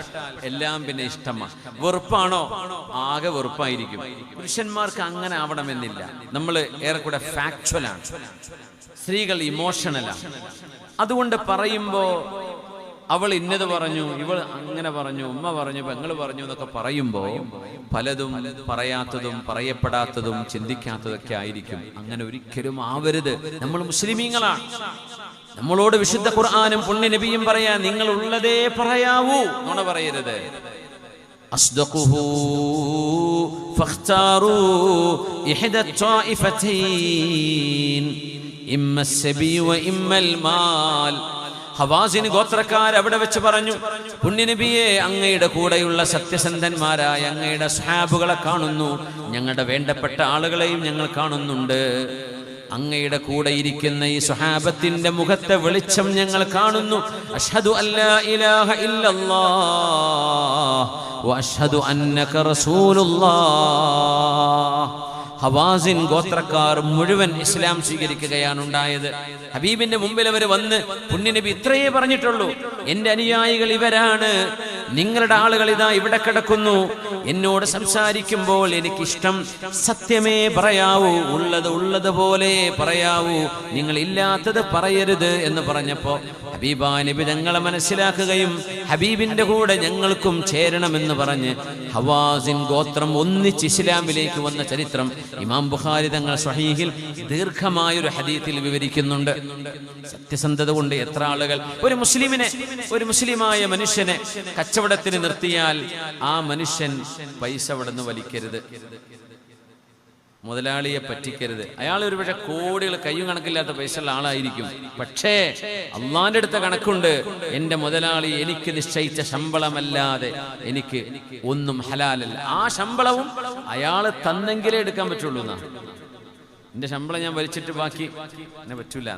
എല്ലാം പിന്നെ ഇഷ്ടമാണ്. വെറുപ്പാണോ? ആകെ വെറുപ്പായിരിക്കും. പുരുഷന്മാർക്ക് അങ്ങനെ ആവണമെന്നില്ല. നമ്മൾ ഏറെക്കൂടെ ഫാക്ച്വലാണ്, സ്ത്രീകൾ ഇമോഷണലാണ്. അതുകൊണ്ട് പറയുമ്പോ അവൾ ഇന്നത് പറഞ്ഞു, ഇവൾ അങ്ങനെ പറഞ്ഞു, ഉമ്മ പറഞ്ഞു, പെങ്ങള് പറഞ്ഞു എന്നൊക്കെ പറയുമ്പോൾ പലതും പറയാത്തതും പറയപ്പെടാത്തതും ചിന്തിക്കാത്തതൊക്കെ ആയിരിക്കും. അങ്ങനെ ഒരിക്കലും ആവരുത്. നമ്മൾ മുസ്ലിമീങ്ങളാണ്. നമ്മളോട് വിശുദ്ധ ഖുർആനും പുണ്യ നബിയും പറയാ, നിങ്ങൾ ഉള്ളതേ പറയാവൂ, നുണ പറയരുത്. അസ്ദഖുഹു ഫഖ്താറൂ ഇഹ്ദ ത്വായിഫതൈൻ ഇമ്മ അസ്സബി വ ഇമ്മൽ മാൽ. ഹവാസിൻ ഗോത്രക്കാർ അവിടെ വെച്ച് പറഞ്ഞു, പുണ്യനബിയെ, അങ്ങയുടെ കൂടെയുള്ള സത്യസന്ധന്മാരായ അങ്ങയുടെ സ്വഹാബുകളെ കാണുന്നു, ഞങ്ങളുടെ വേണ്ടപ്പെട്ട ആളുകളെയും ഞങ്ങൾ കാണുന്നുണ്ട്. അങ്ങയുടെ കൂടെ ഇരിക്കുന്ന ഈ സ്വഹാബത്തിന്റെ മുഖത്തെ വെളിച്ചം ഞങ്ങൾ കാണുന്നു. അഷ്ഹദു അല്ലാ ഇലാഹ ഇല്ലല്ലാഹ് വ അഷ്ഹദു അന്നക റസൂലുള്ളാഹ്. ഹവാസിൻ ഗോത്രക്കാർ മുഴുവൻ ഇസ്ലാം സ്വീകരിക്കുകയാണ് ഉണ്ടായത്. ഹബീബിന്റെ മുമ്പിൽ അവർ വന്ന്, പുണ്യനബി ഇത്രയേ പറഞ്ഞിട്ടുള്ളൂ, എന്റെ അനുയായികൾ ഇവരാണ്, നിങ്ങളുടെ ആളുകൾ ഇതാ ഇവിടെ കിടക്കുന്നു, എന്നോട് സംസാരിക്കുമ്പോൾ എനിക്കിഷ്ടം സത്യമേ പറയാവൂ, ഉള്ളതുപോലെ പറയാവൂ, നിങ്ങൾ ഇല്ലാത്തത് പറയരുത് എന്ന് പറഞ്ഞപ്പോ ഹബീബാ നബി ഞങ്ങളെ മനസ്സിലാക്കുകയും ഹബീബിന്റെ കൂടെ ഞങ്ങൾക്കും ചേരണമെന്ന് പറഞ്ഞ് ഹവാസിൻ ഗോത്രം ഒന്നിച്ച് ഇസ്ലാമിലേക്ക് വന്ന ചരിത്രം ഇമാം ബുഖാരി തങ്ങൾ സ്വഹീഹിൽ ദീർഘമായൊരു ഹദീത്തിൽ വിവരിക്കുന്നുണ്ട്. സത്യസന്ധത കൊണ്ട് എത്ര ആളുകൾ ഒരു മുസ്ലിമായ മനുഷ്യനെ കച്ചവടത്തിന് നിർത്തിയാൽ ആ മനുഷ്യൻ പൈസ അവിടെ നിന്ന് വലിക്കരുത്, മുതലാളിയെ പറ്റിക്കരുത്. അയാൾ ഒരുപക്ഷെ കോടികൾ കയ്യും കണക്കില്ലാത്ത പൈസ ഉള്ള ആളായിരിക്കും. പക്ഷേ അള്ളാന്റെ അടുത്ത കണക്കുണ്ട്, എന്റെ മുതലാളി എനിക്ക് നിശ്ചയിച്ച ശമ്പളമല്ലാതെ എനിക്ക് ഒന്നും ഹലാലല്ല. ആ ശമ്പളവും അയാൾ തന്നെങ്കിലേ എടുക്കാൻ പറ്റുള്ളൂ എന്നാ. എന്റെ ശമ്പളം ഞാൻ വലിച്ചിട്ട് ബാക്കി എന്നെ പറ്റൂല.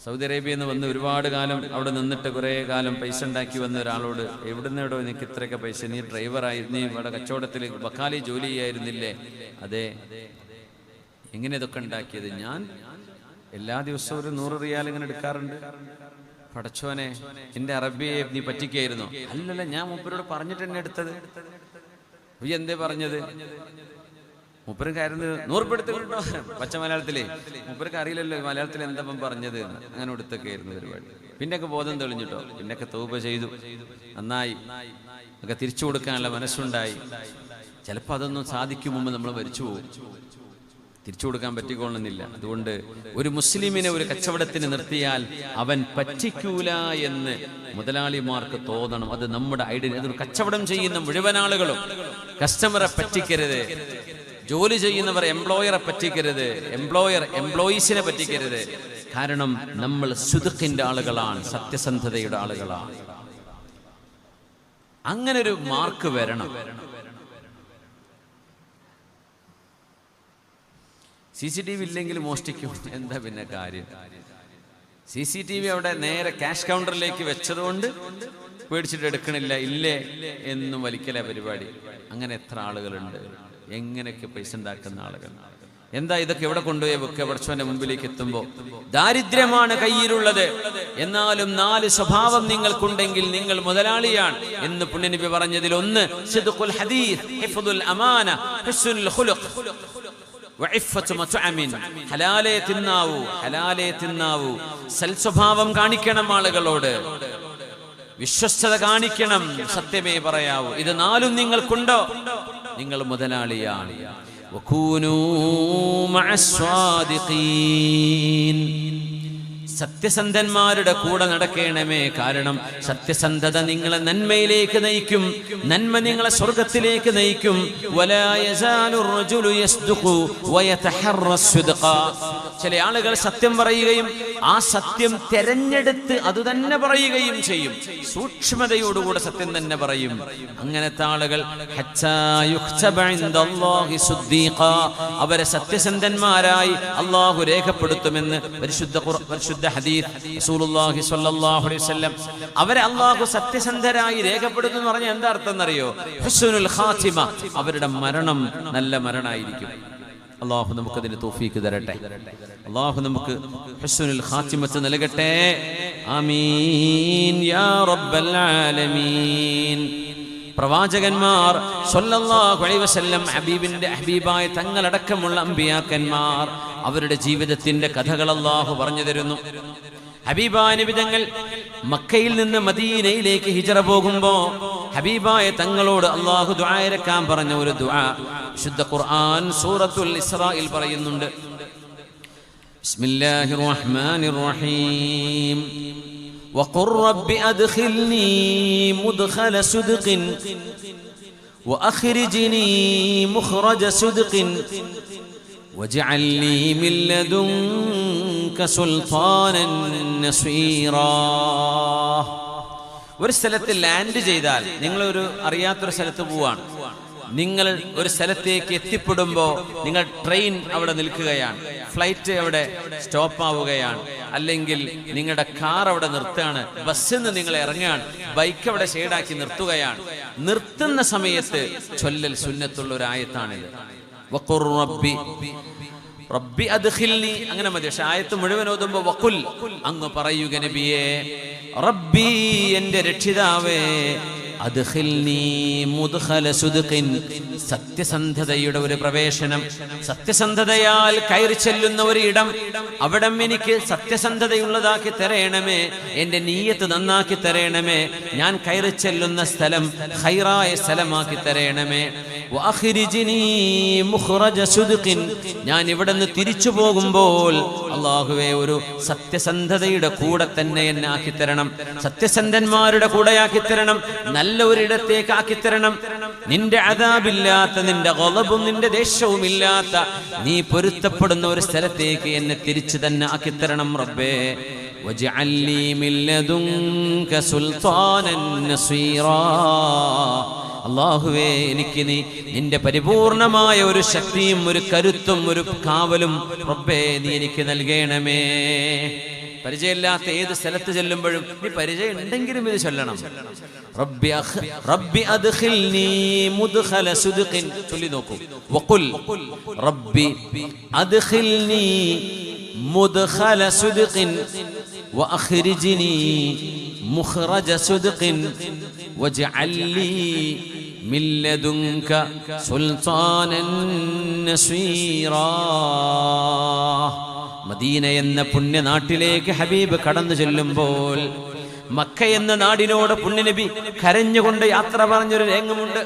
സൗദി അറേബ്യയിൽ നിന്ന് വന്ന് ഒരുപാട് കാലം അവിടെ നിന്നിട്ട് കുറെ കാലം പൈസ ഉണ്ടാക്കി വന്ന ഒരാളോട്, എവിടുന്നെടോ നിനക്ക് ഇത്രയൊക്കെ പൈസ? നീ ഡ്രൈവറായിരുന്നു, നീ ഇവിടെ കച്ചവടത്തിൽ ബക്കാലി ജോലി ചെയ്യായിരുന്നില്ലേ? അതെ. എങ്ങനെ ഇതൊക്കെ ഉണ്ടാക്കിയത്? ഞാൻ എല്ലാ ദിവസവും ഒരു 100 റിയാൽ ഇങ്ങനെ എടുക്കാറുണ്ട്. പടച്ചോനെ, എന്റെ അറബിയെ നീ പറ്റിക്കായിരുന്നു? അല്ലല്ല, ഞാൻ മൂപ്പരോട് പറഞ്ഞിട്ട് എന്നെ എടുത്തത്. നീ എന്തേ പറഞ്ഞത്? മൂപ്പർക്ക് ആയിരുന്നു 100 രൂപ എടുത്തുകൊണ്ടോ? പച്ച മലയാളത്തിലേ മൂപ്പർക്ക് അറിയില്ലല്ലോ മലയാളത്തിൽ എന്താ പറഞ്ഞത്. അങ്ങനെ എടുത്തൊക്കെ ആയിരുന്നു പരിപാടി. പിന്നെയൊക്കെ ബോധം തെളിഞ്ഞിട്ടോ, പിന്നെയൊക്കെ തൗബ ചെയ്തു, നന്നായി ഒക്കെ തിരിച്ചു കൊടുക്കാനുള്ള മനസ്സുണ്ടായി. ചിലപ്പോൾ അതൊന്നും സാധിക്കും മുമ്പ് നമ്മൾ മരിച്ചു പോകും. തിരിച്ചു കൊടുക്കാൻ പറ്റിക്കൊള്ളുന്നില്ല. അതുകൊണ്ട് ഒരു മുസ്ലിമിനെ ഒരു കച്ചവടത്തിന് നിർത്തിയാൽ അവൻ പറ്റിക്കൂല എന്ന് മുതലാളിമാർക്ക് തോന്നണം. അത് നമ്മുടെ ഐഡന്റിറ്റി. അതൊരു കച്ചവടം ചെയ്യുന്ന മുഴുവൻ ആളുകളും കസ്റ്റമറെ പറ്റിക്കരുത്, ജോലി ചെയ്യുന്നവർ എംപ്ലോയറെ പറ്റിക്കരുത്, എംപ്ലോയർ എംപ്ലോയീസിനെ പറ്റിക്കരുത്. കാരണം നമ്മൾ സുദ്ഖിന്റെ ആളുകളാണ്, സത്യസന്ധതയുടെ ആളുകളാണ്. അങ്ങനെ ഒരു മാർക്ക് വരണം. CCTV ഇല്ലെങ്കിൽ മോഷ്ടിക്കും, എന്താ പിന്നെ കാര്യം? CCTV അവിടെ നേരെ ക്യാഷ് കൗണ്ടറിലേക്ക് വെച്ചതുകൊണ്ട് പേടിച്ചിട്ട് എടുക്കണില്ല, ഇല്ലേ എന്നും വലിക്കല പരിപാടി. അങ്ങനെ എത്ര ആളുകളുണ്ട്, എങ്ങനെയൊക്കെ പൈസ ഉണ്ടാക്കുന്ന ആളുകൾ. എന്താ ഇതൊക്കെ എവിടെ കൊണ്ടുപോയി വെക്കുക? പടച്ചവന്റെ മുമ്പിലേക്ക് എത്തുമ്പോൾ ദാരിദ്ര്യമാണ് കയ്യിലുള്ളത്, എന്നാലും 4 സ്വഭാവം നിങ്ങൾക്കുണ്ടെങ്കിൽ നിങ്ങൾ മുതലാളിയാണ് എന്ന് പുണ്യനബി പറഞ്ഞതിൽ ഒന്ന് സിദ്ഖുൽ ഹദീസ്, ഹിഫ്ദുൽ അമാന, ഹുസ്നുൽ ഖുലുഖ്, ഹലാലേ തിന്നാവൂ. സൽസ്വഭാവം കാണിക്കണം, ആളുകളോട് വിശ്വസ്തത കാണിക്കണം, സത്യമേ പറയാവൂ. ഇത് 4 നിങ്ങൾക്കുണ്ടോ, നിങ്ങൾ മുതലാളിയാണ്. വകൂനൂ മഅസ്വാദിഖീൻ, സത്യസന്ധന്മാരുടെ കൂടെ നടക്കണമേ. കാരണം സത്യസന്ധത നിങ്ങളെ നന്മയിലേക്ക് നയിക്കും, നന്മ നിങ്ങളെ സ്വർഗത്തിലേക്ക് നയിക്കും. വലാ യസാലു റജുലു യസ്ദുഖു വയതഹറസ്സുദ്ഖ, ചില ആളുകൾ സത്യം പറയുകയും ആ സത്യം തെരഞ്ഞെടുത്ത് അതുതന്നെ പറയുകയും ചെയ്യും. സൂക്ഷ്മതയോടുകൂടെ സത്യം തന്നെ പറയും. അങ്ങനത്തെ ആളുകൾ ഹത്താ യുഖ്തബ ഇൻദല്ലാഹി സുദ്ദീഖ, അവരെ സത്യസന്ധന്മാരായി അല്ലാഹു രേഖപ്പെടുത്തുമെന്ന് പരിശുദ്ധ ഹദീസ് റസൂലുള്ളാഹി സ്വല്ലല്ലാഹു അലൈഹി വസല്ലം. അവരെ അല്ലാഹു സത്യസന്ധരായി രേഖപ്പെടുത്തും എന്ന് പറഞ്ഞാൽ എന്താ അർത്ഥം എന്നറിയോ? ഹുസ്നുൽ ഖാതിമ, അവരുടെ മരണം നല്ല മരണമായിരിക്കും. അല്ലാഹു നമുക്കതിന് തൗഫീഖ് തരട്ടെ. അല്ലാഹു നമുക്ക് ഹുസ്നുൽ ഖാതിമത്ത് നൽകട്ടെ. ആമീൻ യാ റബ്ബൽ ആലമീൻ. പ്രവാചകന്മാർ സ്വല്ലല്ലാഹു അലൈഹി വസല്ലം, ഹബീബായ തങ്ങളടക്കമുള്ള അമ്പിയാക്കന്മാർ, അവരുടെ ജീവിതത്തിന്റെ കഥകൾ അല്ലാഹു പറഞ്ഞു തരുന്നു. ഹബീബായ നബി തങ്ങൾ മക്കയിൽ നിന്ന് മദീനയിലേക്ക് ഹിജ്റ പോകുമ്പോ ഹബീബായ തങ്ങളോട് അല്ലാഹു ദുആ ഇറക്കാൻ പറഞ്ഞ ഒരു ദുആ വിശുദ്ധ ഖുർആൻ സൂറത്തുൽ ഇസ്രായിൽ പറയുന്നുണ്ട്. ബിസ്മില്ലാഹിർ റഹ്മാനിർ റഹീം. وقل رب أدخلني مدخل صدق وأخرجني مخرج صدق واجعل لي من لدنك سلطانا نصيرا. ഒരു സ്ഥലത്ത് ലാൻഡ് ചെയ്താൽ, നിങ്ങളൊരു അറിയാത്തൊരു സ്ഥലത്ത് പോവാണ്, നിങ്ങൾ ഒരു സ്ഥലത്തേക്ക് എത്തിപ്പെടുമ്പോൾ നിങ്ങൾ ട്രെയിൻ അവിടെ നിൽക്കുകയാണ്, ഫ്ലൈറ്റ് അവിടെ സ്റ്റോപ്പ് ആവുകയാണ്, അല്ലെങ്കിൽ നിങ്ങളുടെ കാർ അവിടെ നിർത്തുകയാണ്, ബസ്സിൽ നിന്ന് നിങ്ങൾ ഇറങ്ങുകയാണ്, ബൈക്ക് അവിടെ ഷെയ്ഡാക്കി നിർത്തുകയാണ്. നിർത്തുന്ന സമയത്ത് ചൊല്ലൽ സുന്നത്തുള്ള ഒരു ആയത്താണിത്. വഖുർ റബ്ബി അദ്ഖിൽനി, അങ്ങനെ മതി. പക്ഷെ ആയത്ത് മുഴുവൻ ഓതുമ്പോ വഖുൽ, അങ്ങ് പറയുക നബിയേ, റബ്ബി എന്റെ രക്ഷിതാവേ, അദ്ഖിൽനി മുദ്ഖല സുദ്ഖിൻ, സത്യസന്ധതയുടെ ഒരു പ്രവേശനം, സത്യസന്ധതയാൽ കയറി ചെല്ലുന്ന ഒരു ഇടം, അവിടം എനിക്ക് സത്യസന്ധതയുള്ളതാക്കി തരേണമേ, എന്റെ നീയത്ത് നന്നാക്കി തരേണമേ, ഞാൻ കയറി ചെല്ലുന്ന സ്ഥലം ഖൈറായ സ്ഥലമാക്കി തരേണമേ. വഅഖ്രിജ്നി മുഖ്റജ സുദ്ഖിൻ, ഞാൻ ഇവിടെ നിന്ന് തിരിച്ചു പോകുമ്പോൾ അല്ലാഹുവേ ഒരു സത്യസന്ധതയുടെ കൂടെ തന്നെ എന്നെ ആക്കി തരണം, സത്യസന്ധന്മാരുടെ കൂടെയാക്കി തരണം, നല്ല ഒരിടത്തേക്ക് ആക്കി തരണം. നിന്റെ അദാബില്ലാത്ത, നിന്റെ ഗളബും നിന്റെ ദേഷ്യവും ഇല്ലാത്ത, നീ പൊരുത്തപ്പെടുന്ന ഒരു സ്ഥലത്തേക്ക് എന്നെ തിരിച്ചു തന്നെ ആക്കി തരണം റബ്ബേ. വജ്അൽ ലീ മിൻ ലദുൻക സുൽത്താനൻ നസീറാ, അല്ലാഹുവേ എനിക്ക് നീ നിന്റെ പരിപൂർണമായ ഒരു ശക്തിയും ഒരു കരുത്തും ഒരു കാവലും റബ്ബേ നീ എനിക്ക് നൽകണമേ. പരിചയമില്ലാത്ത ഏത് സ്ഥലത്ത് ചെല്ലുമ്പോഴും നീ പരിചയം ഉണ്ടെങ്കിലും ഇത് ചൊല്ലണം. റബ്ബി അദ്ഖിൽനി മുദ്ഖല സുദ്ഖിൻ, ചൊല്ലി നോക്കൂ. വഖുൽ റബ്ബി അദ്ഖിൽനി മുദ്ഖല സുദ്ഖിൻ വഅഖ്രിജ്നി മുഖ്റജ സുദ്ഖിൻ വജ്അൽ ലീ മിൻ ലദുൻക സുൽത്താനൻ നസീറാ. മദീന എന്ന പുണ്യനാട്ടിലേക്ക് ഹബീബ് കടന്നു ചെല്ലുമ്പോൾ മക്ക എന്ന നാടിനോട് പുണ്യനബി കരഞ്ഞുകൊണ്ട് യാത്ര പറഞ്ഞൊരു രംഗമുണ്ട്.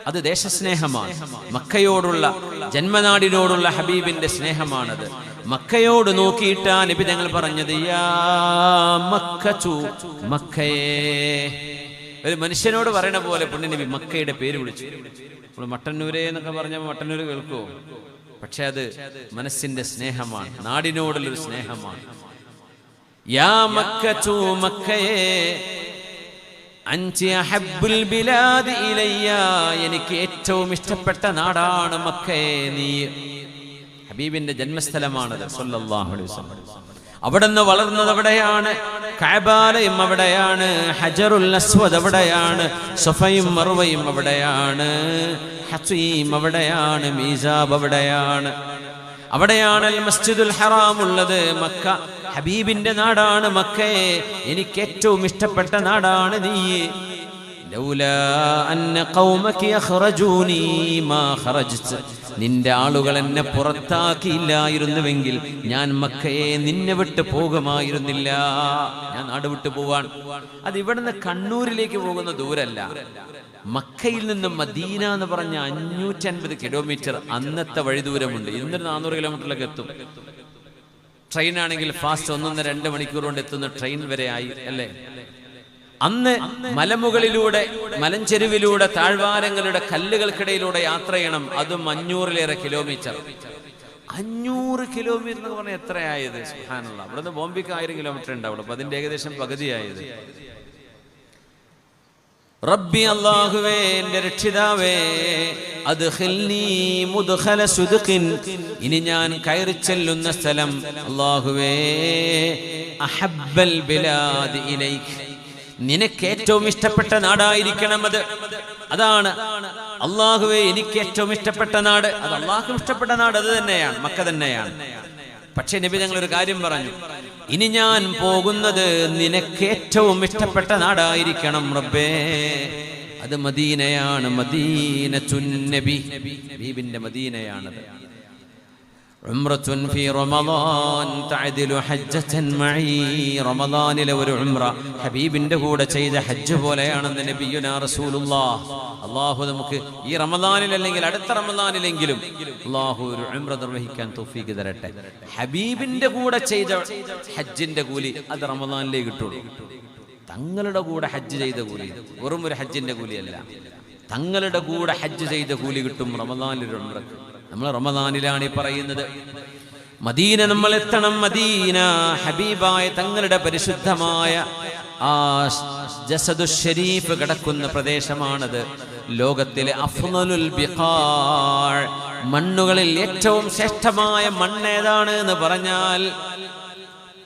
അത് ദേശസ്നേഹമാണ്. മക്കയോടുള്ള, ജന്മനാടിനോടുള്ള ഹബീബിന്റെ സ്നേഹമാണത്. മക്കയോട് നോക്കിയിട്ടാ നബി തങ്ങൾ പറഞ്ഞത്, യാ മക്കച്ചു, മക്കയേ. ഒരു മനുഷ്യനോട് പറയണ പോലെ പുണ്യനബി മക്കയുടെ പേര് വിളിച്ചു. നമ്മൾ മട്ടന്നൂരേ എന്നൊക്കെ പറഞ്ഞാൽ മട്ടന്നൂര് കേൾക്കുമോ? പക്ഷെ അത് മനസ്സിന്റെ സ്നേഹമാണ്, നാടിനോടുള്ളൊരു സ്നേഹമാണ്. യാ മക്കച്ചു, മക്കയേ, അൻതി അഹബ്ബുൽ ബിലാദി ഇലയ്യ, എനിക്ക് ഏറ്റവും ഇഷ്ടപ്പെട്ട നാടാണ് മക്കയെ നീ. ഹബീബിന്റെ ജന്മസ്ഥലമാണത് സല്ലല്ലാഹു അലൈഹി വസല്ലം. അവിടുന്ന് വളർന്നത് അവിടെയാണ്, കഅബാലയം അവിടെയാണ്, ഹജറുൽ അസ്വദ് അവിടെയാണ്, സഫയും മർവയും അവിടെയാണ്, ഹസീം അവിടെയാണ്, മീസാബ് അവിടെയാണ്, അവിടെയാണ് മസ്ജിദുൽ ഹറാം ഉള്ളത്. മക്ക ഹബീബിന്റെ നാടാണ് മക്കയെ, എനിക്ക് ഏറ്റവും ഇഷ്ടപ്പെട്ട നാടാണ് നീ. ലൗലാ അന്ന ഖൗമക യഖ്റജൂനി മാ ഖറജ്ത, നിന്റെ ആളുകൾ എന്നെ പുറത്താക്കിയില്ലായിരുന്നുവെങ്കിൽ ഞാൻ മക്കയെ നിന്നെ വിട്ട് പോകുമായിരുന്നില്ല. ഞാൻ നാട് വിട്ടു പോവാൻ. അത് ഇവിടുന്ന് കണ്ണൂരിലേക്ക് പോകുന്ന ദൂരല്ല. മക്കയിൽ നിന്നും മദീന എന്ന് പറഞ്ഞ 550 കിലോമീറ്റർ അന്നത്തെ വഴി ദൂരമുണ്ട്. ഇന്നൊരു 400 കിലോമീറ്ററിലൊക്കെ എത്തും. ട്രെയിനാണെങ്കിൽ ഫാസ്റ്റ് 1-2 മണിക്കൂർ കൊണ്ട് എത്തുന്ന ട്രെയിൻ വരെ ആയി അല്ലേ. അന്ന് മലമുകളിലൂടെ, മലഞ്ചെരുവിലൂടെ, താഴ്വാരങ്ങളുടെ കല്ലുകൾക്കിടയിലൂടെ യാത്ര ചെയ്യണം. അതും 500-ലേറെ കിലോമീറ്റർ. 500 കിലോമീറ്റർ എന്ന് പറഞ്ഞാൽ എത്രയായത്? സുബ്ഹാനല്ലാഹ്. ഇവിടുന്ന് ബോംബെക്ക് 1000 കിലോമീറ്റർ ഉണ്ടാവുള്ളൂ. അപ്പൊ അതിന്റെ ഏകദേശം പകുതിയായത്. റബ്ബി, അല്ലാഹുവേ, എൻ്റെ രക്ഷിതാവേ, അദ്ഖിൽനി മുദ്ഖല സുദ്ഖിൻ, ഇനി ഞാൻ കയറി ചെല്ലുന്ന സ്ഥലം അല്ലാഹുവേ, അഹബ്ബൽ ബിലാദി ഇലൈക്, നിനക്ക് ഏറ്റവും ഇഷ്ടപ്പെട്ട നാടായിരിക്കണം അത്. അതാണ് അല്ലാഹുവേ, എനിക്ക് ഏറ്റവും ഇഷ്ടപ്പെട്ട നാട്. അത് അല്ലാഹുവിന് ഇഷ്ടപ്പെട്ട നാട് അത് തന്നെയാണ്, മക്ക തന്നെയാണ്. പക്ഷെ നബി ഞങ്ങൾ ഒരു കാര്യം പറഞ്ഞു, ഇനി ഞാൻ പോകുന്നത് നിനക്ക് ഏറ്റവും ഇഷ്ടപ്പെട്ട നാടായിരിക്കണം റബ്ബേ. അത് മദീനയാണ്, മദീനത്തുൻ നബി, ഹബീബിന്റെ മദീനയാണത്. ഉംറത്തുൻ ഫീ റമളാൻ തഅദിലു ഹജ്ജതൻ മഈ, റമളാനിലെ ഒരു ഉംറ ഹബീബിന്റെ കൂടെ ചെയ്ത ഹജ്ജ് പോലെയാണെന്ന് നബിയുനാ റസൂലുള്ളാഹ്. അല്ലാഹു നമുക്ക് ഈ റമളാനിൽ അല്ലെങ്കിൽ അടുത്ത റമളാനിലെങ്കിലും അല്ലാഹു ഒരു ഉംറ നിർവഹിക്കാൻ തൗഫീഖ് തരട്ടെ. ഹബീബിന്റെ കൂടെ ചെയ്ത ഹജ്ജിന്റെ കൂലി അത് റമളാനിലേ കിട്ടുള്ളൂ. തങ്ങളുടെ കൂടെ ഹജ്ജ് ചെയ്ത കൂലി, വെറും ഒരു ഹജ്ജിന്റെ കൂലിയല്ല, തങ്ങളുടെ കൂടെ ഹജ്ജ് ചെയ്ത കൂലി കിട്ടും റമളാനിൽ ഉംറക്ക്. നമ്മൾ റമളാനിലാണ് ഈ പറയുന്നത്. മദീന നമ്മൾ എത്തണം. മദീന ഹബീബായ തങ്ങളുടെ പരിശുദ്ധമായ ആ ജസദു ഷരീഫ് കിടക്കുന്ന പ്രദേശമാണത്. ലോകത്തിലെ അഫ്ളലുൽ ബിഖാഅ്, മണ്ണുകളിൽ ഏറ്റവും ശ്രേഷ്ഠമായ മണ്ണ് ഏതാണ് എന്ന് പറഞ്ഞാൽ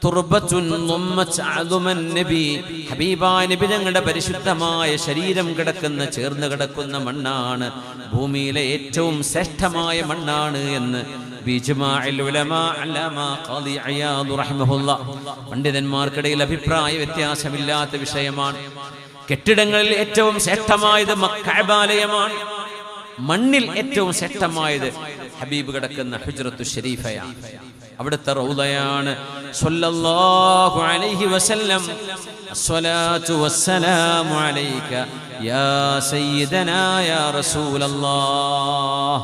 തുർബത്തുൻ ളുമ്മത് അദുമൻ നബി, ഹബീബായ നബി തങ്ങളുടെ പരിശുദ്ധമായ ശരീരം കിടക്കുന്ന, ചേർന്ന് കിടക്കുന്ന മണ്ണാണ് ഭൂമിയിലെ ഏറ്റവും ശ്രേഷ്ഠമായ മണ്ണാണ് എന്ന് ബിജ്മാഇൽ ഉലമാ അല്ലാമാ ഖാദി ഇയാദ് റഹിമഹുല്ലാഹ്, പണ്ഡിതന്മാർക്കിടയിൽ അഭിപ്രായ വ്യത്യാസമില്ലാത്ത വിഷയമാണ്. കെട്ടിടങ്ങളിൽ ഏറ്റവും ശ്രേഷ്ഠമായത് കഅബാലയമാണ്. മണ്ണിൽ ഏറ്റവും ശ്രേഷ്ഠമായത് ഹബീബ് കിടക്കുന്ന ഹുജ്റത്തു ഷരീഫയാണ്, അവിടുത്തെ റൗളയാണ്. സ്വല്ലല്ലാഹു അലൈഹി വസല്ലം, അസ്സലാത്തു വസ്സലാമു അലൈക യാ സയ്യിദനാ യാ റസൂലല്ലാഹ്.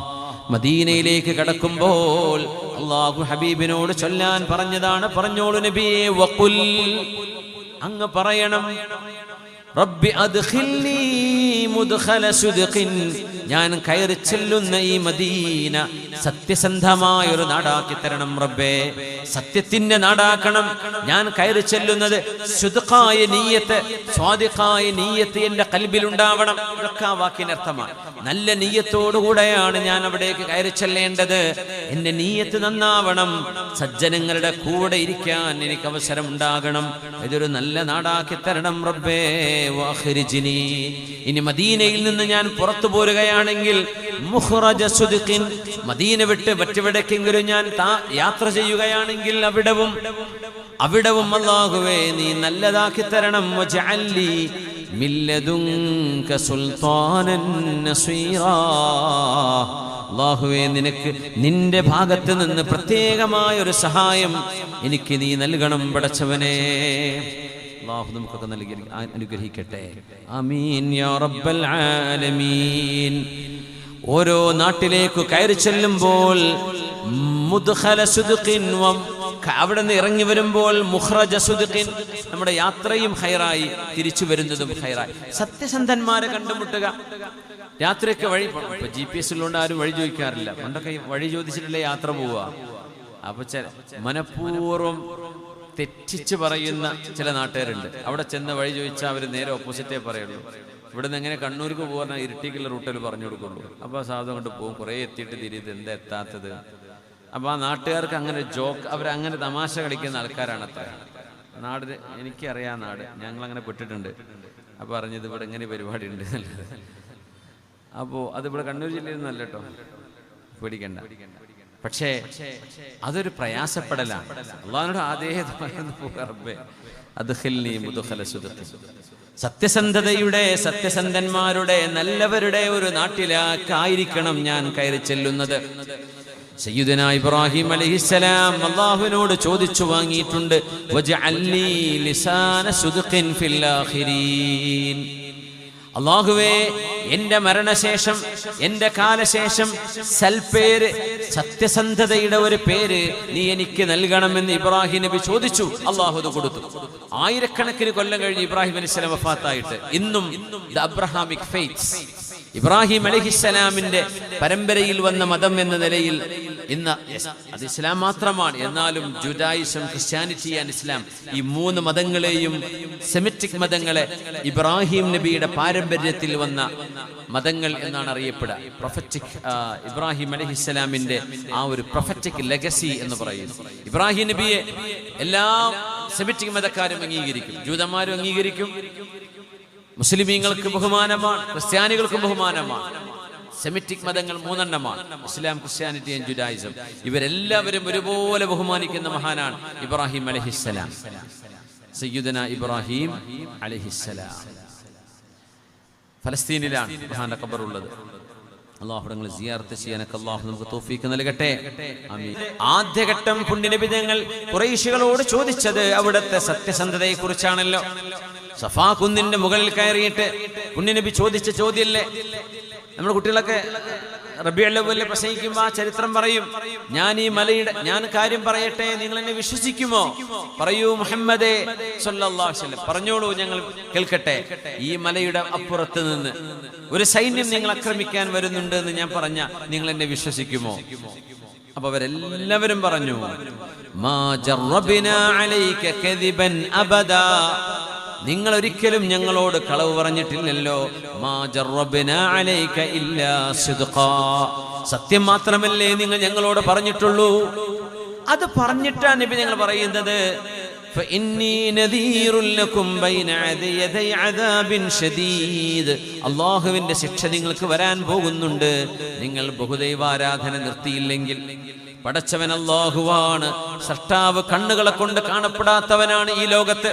മദീനയിലേക്ക് കടക്കുമ്പോൾ അല്ലാഹു ഹബീബിനോട് ചൊല്ലാൻ പറഞ്ഞതാണ്. പറഞ്ഞോളൂ നബിയേ, വഖുൽ, അങ്ങ് പറയണം, റബ്ബി അദ്ഖിൽനി മുദ്ഖല സുദ്ഖിൻ, ഞാൻ കയറി ചെല്ലുന്ന ഈ മദീന സത്യസന്ധമായ ഒരു നാടാക്കി തരണം റബ്ബേ. സത്യത്തിന്റെ നാടാക്കണം. ഞാൻ കയറി ചെല്ലുന്നത് സുദ്ഖായ നീയത്ത്, സ്വാദിഖായ നീയത്ത് എന്റെ ഖൽബിൽ ഉണ്ടാവണം. ഇതൊക്കെ ആ വാക്കിനർത്ഥമാണ്. നല്ല നീയത്തോടുകൂടെയാണ് ഞാൻ അവിടേക്ക് കയറി ചെല്ലേണ്ടത്. എന്റെ നീയത്ത് നന്നാവണം. സജ്ജനങ്ങളുടെ കൂടെ ഇരിക്കാൻ എനിക്ക് അവസരം ഉണ്ടാകണം. ഇതൊരു നല്ല നാടാക്കി തരണം റബ്ബേ. വഅഖ്രിജ്നി, ഇനി മദീനയിൽ നിന്ന് ഞാൻ പുറത്തു പോരുകയാണെങ്കിൽ മുഖ്റജ സുദ്ഖിൻ, മദീന വിട്ട് മറ്റെവിടേക്കെങ്കിലും ഞാൻ യാത്ര ചെയ്യുകയാണെങ്കിൽ അവിടവും അല്ലാഹുവേ നീ നല്ലതാക്കി തരണം. വജഅൽലി മിൻ ലദുൻക സുൽത്താനൻ നസീറാ, അല്ലാഹുവേ നിനക്ക് നിന്റെ ഭാഗത്ത് നിന്ന് പ്രത്യേകമായ ഒരു സഹായം എനിക്ക് നീ നൽകണം പടച്ചവനേ. അല്ലാഹു നമുക്കൊക്കെ നൽകി അനുഗ്രഹിക്കട്ടെ. ആമീൻ യാ റബ്ബൽ ആലമീൻ. ഓരോ നാട്ടിലേക്ക് കയറി ചെല്ലുമ്പോൾ മുദ്ഖല സുദ്ഖിൻ അവിടെ നിന്ന് ഇറങ്ങി വരുമ്പോൾ മുഖ്റജ സുദ്ഖിൻ, നമ്മുടെ യാത്രയും ഖൈറായി തിരിച്ചു വരുന്നതും ഖൈറായി. സത്യസന്ധന്മാരെ കണ്ടുമുട്ടുക. രാത്രിയൊക്കെ വഴി ഇപ്പൊ GPS ഉള്ളതുകൊണ്ട് ആരും വഴി ചോദിക്കാറില്ല. പണ്ടൊക്കെ വഴി ചോദിച്ചിട്ടല്ലേ യാത്ര പോവുക. അപ്പൊ മനഃപൂർവ്വം തെറ്റിച്ച് പറയുന്ന ചില നാട്ടുകാരുണ്ട്. അവിടെ ചെന്ന് വഴി ചോദിച്ചാൽ അവർ നേരെ ഓപ്പോസിറ്റേ പറയുള്ളൂ. ഇവിടെ നിന്ന് എങ്ങനെ കണ്ണൂർക്ക് പോകുന്ന ഇരിട്ടിക്കുള്ള റൂട്ടിൽ പറഞ്ഞു കൊടുക്കുള്ളൂ. അപ്പോൾ ആ സാധനം കൊണ്ട് പോകും. കുറേ എത്തിയിട്ട് തിരിയത് എന്താ എത്താത്തത്. അപ്പോൾ ആ നാട്ടുകാർക്ക് അങ്ങനെ ജോക്ക്, അവരങ്ങനെ തമാശ കളിക്കുന്ന ആൾക്കാരാണ് അത്ര. നാടിന് എനിക്കറിയാം, നാട് ഞങ്ങളങ്ങനെ പെട്ടിട്ടുണ്ട്. അപ്പോൾ അറിഞ്ഞത് ഇവിടെ ഇങ്ങനെ പരിപാടി ഉണ്ട് നല്ലത്. അപ്പോൾ അതിവിടെ കണ്ണൂർ ജില്ലയിൽ നിന്നല്ല കേട്ടോ, പേടിക്കണ്ട. പക്ഷേ അതൊരു പ്രയാസപ്പെടലാണ്. അള്ളാഹുവിനോട് സത്യസന്ധതയുടെ, സത്യസന്ധന്മാരുടെ, നല്ലവരുടെ ഒരു നാട്ടിലേക്കായിരിക്കണം ഞാൻ കയറി ചെല്ലുന്നത്. സയ്യിദുനാ ഇബ്രാഹിം അലൈഹിസ്സലാം അല്ലാഹുവിനോട് ചോദിച്ചു വാങ്ങിയിട്ടുണ്ട്, വജഅൽനി ലിസാന സുദ്ഖിൻ ഫിൽ ആഖിരീൻ. അല്ലാഹുവേ, എന്റെ മരണശേഷം, എന്റെ കാലശേഷം സൽപേര്, സത്യസന്ധതയുടെ ഒരു പേര് നീ എനിക്ക് നൽകണമെന്ന് ഇബ്രാഹിം നബി ചോദിച്ചു. അല്ലാഹു അത് കൊടുത്തു. ആയിരക്കണക്കിന് കൊല്ലം കഴിഞ്ഞ് ഇബ്രാഹിം അലൈഹിസ്സലാം വഫാത്തായിട്ട് ഇന്നും ദ അബ്രഹാമിക് ഫെയ്ത്ത്സ്, ഇബ്രാഹിം അലൈഹിസ്സലാമിന്റെ പരമ്പരയിൽ വന്ന മതം എന്ന നിലയിൽ ഇന്ന് അത് ഇസ്ലാം മാത്രമാണ്. എന്നാലും ജുഡായിസം, ക്രിസ്ത്യാനിറ്റി ആൻഡ് ഇസ്ലാം, ഈ മൂന്ന് മതങ്ങളെയും, സെമിറ്റിക് മതങ്ങളെ ഇബ്രാഹിം നബിയുടെ പാരമ്പര്യത്തിൽ വന്ന മതങ്ങൾ എന്നാണ് അറിയപ്പെടുക. പ്രൊഫറ്റിക് ഇബ്രാഹിം അലൈഹിസ്സലാമിന്റെ ആ ഒരു പ്രൊഫറ്റിക് ലെഗസി എന്ന് പറയുന്നു. ഇബ്രാഹിം നബിയെ എല്ലാ സെമിറ്റിക് മതക്കാരും അംഗീകരിക്കും, ജൂതന്മാരും അംഗീകരിക്കും. മുസ്ലിമീങ്ങൾക്ക് ബഹുമാനമാണ്, ക്രിസ്ത്യാനികൾക്കും ബഹുമാനമാണ്. സെമിറ്റിക് മതങ്ങൾ മൂന്നെണ്ണമാണ്: ഇസ്ലാം, ക്രിസ്ത്യാനിറ്റി, ജുഡായിസം. ഇവരെല്ലാവരും ഒരുപോലെ ബഹുമാനിക്കുന്ന മഹാനാണ് ഇബ്രാഹിം അലൈഹിസ്സലാം, സയ്യിദുനാ ഇബ്രാഹിം അലൈഹിസ്സലാം. ഫലസ്തീനിലാണ് മഹാന്റെ ഖബറുള്ളത്. അല്ലാഹുവിനെ സിയാറത്ത് ചെയ്യാനൊക്കെ അല്ലാഹു നമുക്ക് തൗഫീഖ് നൽകട്ടെ. ആമീൻ. ആദ്യഘട്ടം പുണ്യനബി തങ്ങൾ ഖുറൈശികളോട് ചോദിച്ചത് അവിടുത്തെ സത്യസന്ധതയെ കുറിച്ചാണല്ലോ. സഫാ കുന്നിന്റെ മുകളിൽ കയറിയിട്ട് പുണ്യനബി ചോദിച്ച ചോദ്യമല്ലേ. നമ്മുടെ കുട്ടികളൊക്കെ റബീഉൽ അവ്വലിൽ പ്രസംഗിക്കുമ്പോൾ ആ ചരിത്രം പറയും. ഞാൻ കാര്യം പറയട്ടെ, നിങ്ങൾ എന്നെ വിശ്വസിക്കുമോ? പറയൂ മുഹമ്മദേ സല്ലല്ലാഹു അലൈഹി വസല്ലം, പറഞ്ഞോളൂ, ഞങ്ങൾ കേൾക്കട്ടെ. ഈ മലയുടെ അപ്പുറത്ത് നിന്ന് ഒരു സൈന്യം നിങ്ങൾ ആക്രമിക്കാൻ വരുന്നുണ്ട് എന്ന് ഞാൻ പറഞ്ഞ നിങ്ങൾ എന്നെ വിശ്വസിക്കുമോ? അപ്പൊ അവരെല്ലാവരും പറഞ്ഞു, മാ ജറബ്നാ അലൈക കദിബൻ അബദാ, നിങ്ങൾ ഒരിക്കലും ഞങ്ങളോട് കളവ് പറഞ്ഞിട്ടില്ലല്ലോ. മാ ജറബ്നാ അലൈക ഇല്ലാ സിദ്ഖാ, സത്യം മാത്രമല്ലേ നിങ്ങൾ ഞങ്ങളോട് പറഞ്ഞിട്ടുള്ളൂ. അത് പറഞ്ഞിട്ടാണ് നബി ഞങ്ങൾ പറയുന്നത്, ഫഇന്നീ നദീറുൻ ലക്കും ബൈന യദൈ അദാബിൻ ശദീദ്, അല്ലാഹുവിന്റെ ശിക്ഷ നിങ്ങൾക്ക് വരാൻ പോകുന്നുണ്ട് നിങ്ങൾ ബഹുദൈവാരാധന നിർത്തിയില്ലെങ്കിൽ. പടച്ചവൻ അല്ലാഹുവാണ്, സൃഷ്ടാവ്. കണ്ണുകളെ കൊണ്ട് കാണപ്പെടാത്തവനാണ് ഈ ലോകത്ത്.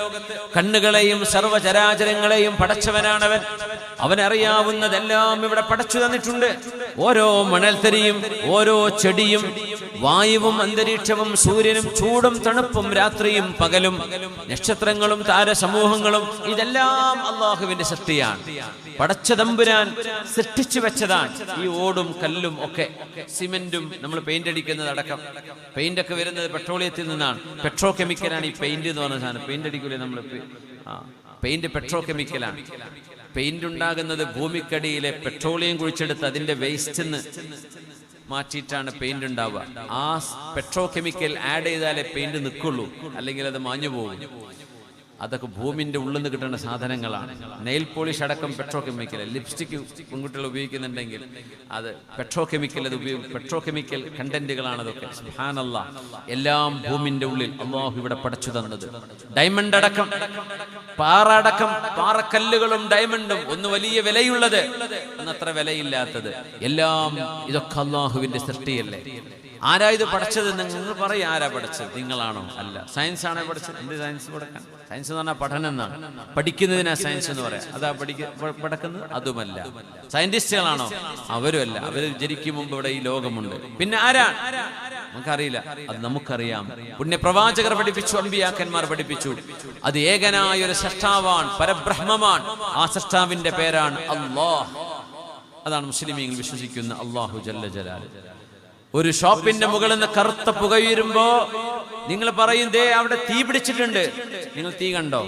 കണ്ണുകളെയും സർവചരാചരങ്ങളെയും പടച്ചവനാണവൻ. അവനറിയാവുന്നതെല്ലാം ഇവിടെ പടച്ചു തന്നിട്ടുണ്ട്. ഓരോ മണൽത്തരിയും, ഓരോ ചെടിയും, വായുവും അന്തരീക്ഷവും, സൂര്യനും ചൂടും തണുപ്പും, രാത്രിയും പകലും, നക്ഷത്രങ്ങളും താരസമൂഹങ്ങളും, ഇതെല്ലാം അല്ലാഹുവിന്റെ സൃഷ്ടിയാണ്. പടച്ച തമ്പുരാൻ സൃഷ്ടിച്ചു വെച്ചതാണ്. ഈ ഓടും കല്ലും ഒക്കെ, സിമെന്റും, നമ്മൾ പെയിന്റ് അടിക്കുന്നത് അടക്കം. പെയിന്റ് ഒക്കെ വരുന്നത് പെട്രോളിയത്തിൽ നിന്നാണ്. പെട്രോ കെമിക്കലാണ് ഈ പെയിന്റ് എന്ന് പറഞ്ഞ സാധനം. പെയിന്റ് അടിക്കൂലേ നമ്മൾ? Paint petro കെമിക്കലാണ്. പെയിന്റ് ഉണ്ടാകുന്നത് ഭൂമിക്കടിയിലെ പെട്രോളിയം കുഴിച്ചെടുത്ത് അതിന്റെ വേസ്റ്റ് മാറ്റിയിട്ടാണ് പെയിന്റ് ഉണ്ടാവുക. ആ പെട്രോ കെമിക്കൽ ആഡ് ചെയ്താലേ പെയിന്റ് നിൽക്കുള്ളൂ, അല്ലെങ്കിൽ അത് മാഞ്ഞു പോകും. അതൊക്കെ ഭൂമിന്റെ ഉള്ളിൽ നിന്ന് കിട്ടുന്ന സാധനങ്ങളാണ്. നെയിൽ പോളിഷ് അടക്കം പെട്രോ കെമിക്കൽ. ലിപ്സ്റ്റിക് പെൺകുട്ടികൾ ഉപയോഗിക്കുന്നുണ്ടെങ്കിൽ അത് പെട്രോ കെമിക്കൽ, പെട്രോ കെമിക്കൽ കണ്ടന്റുകളാണ് അതൊക്കെ. സുബ്ഹാനല്ലാഹ്, എല്ലാം ഭൂമിന്റെ ഉള്ളിൽ അല്ലാഹു ഇവിടെ പടച്ചു തന്നത്. ഡയമണ്ട് അടക്കം, പാറ അടക്കം, പാറക്കല്ലുകളും ഡയമണ്ടും, ഒന്ന് വലിയ വിലയുള്ളത്, ഒന്നത്ര വിലയില്ലാത്തത്, എല്ലാം ഇതൊക്കെ അല്ലാഹുവിന്റെ സൃഷ്ടിയല്ലേ. ആരാ ഇത് പഠിച്ചത്? നിങ്ങൾ പറയും, ആരാ പഠിച്ചത്? നിങ്ങളാണോ? അല്ല, സയൻസ് ആണോ പഠിച്ചത്? എന്ത് സയൻസ് പഠിക്കാൻ? സയൻസ് എന്ന് പറഞ്ഞാൽ പഠനം എന്നാണ്. പഠിക്കുന്നതിനാ സയൻസ് എന്ന് പറയാം. അതാ പഠിക്കുന്നത്? അതുമല്ല. സയന്റിസ്റ്റുകളാണോ? അവരും അല്ല. അവർ ജനിക്കും മുമ്പ് ഇവിടെ ഈ ലോകമുണ്ട്. പിന്നെ ആരാ? നമുക്കറിയില്ല, അത് നമുക്കറിയാം. പുണ്യപ്രവാചകർ പഠിപ്പിച്ചു, അമ്പിയാക്കന്മാർ പഠിപ്പിച്ചു. അത് ഏകനായ ഒരു സൃഷ്ടാവാണ്, പരബ്രഹ്മമാണ്. ആ സൃഷ്ടാവിന്റെ പേരാണ് അല്ലാഹ്. അതാണ് മുസ്ലിമീങ്ങൾ വിശ്വസിക്കുന്ന അല്ലാഹു ജല്ല ജലാലുഹു. ഒരു ഷോപ്പിന്റെ മുകളിൽ നിന്ന് കറുത്ത പുകയുരുമ്പോ നിങ്ങൾ പറയും, ദേ അവിടെ തീ പിടിച്ചിട്ടുണ്ട്. നിങ്ങൾ തീ കണ്ടോ?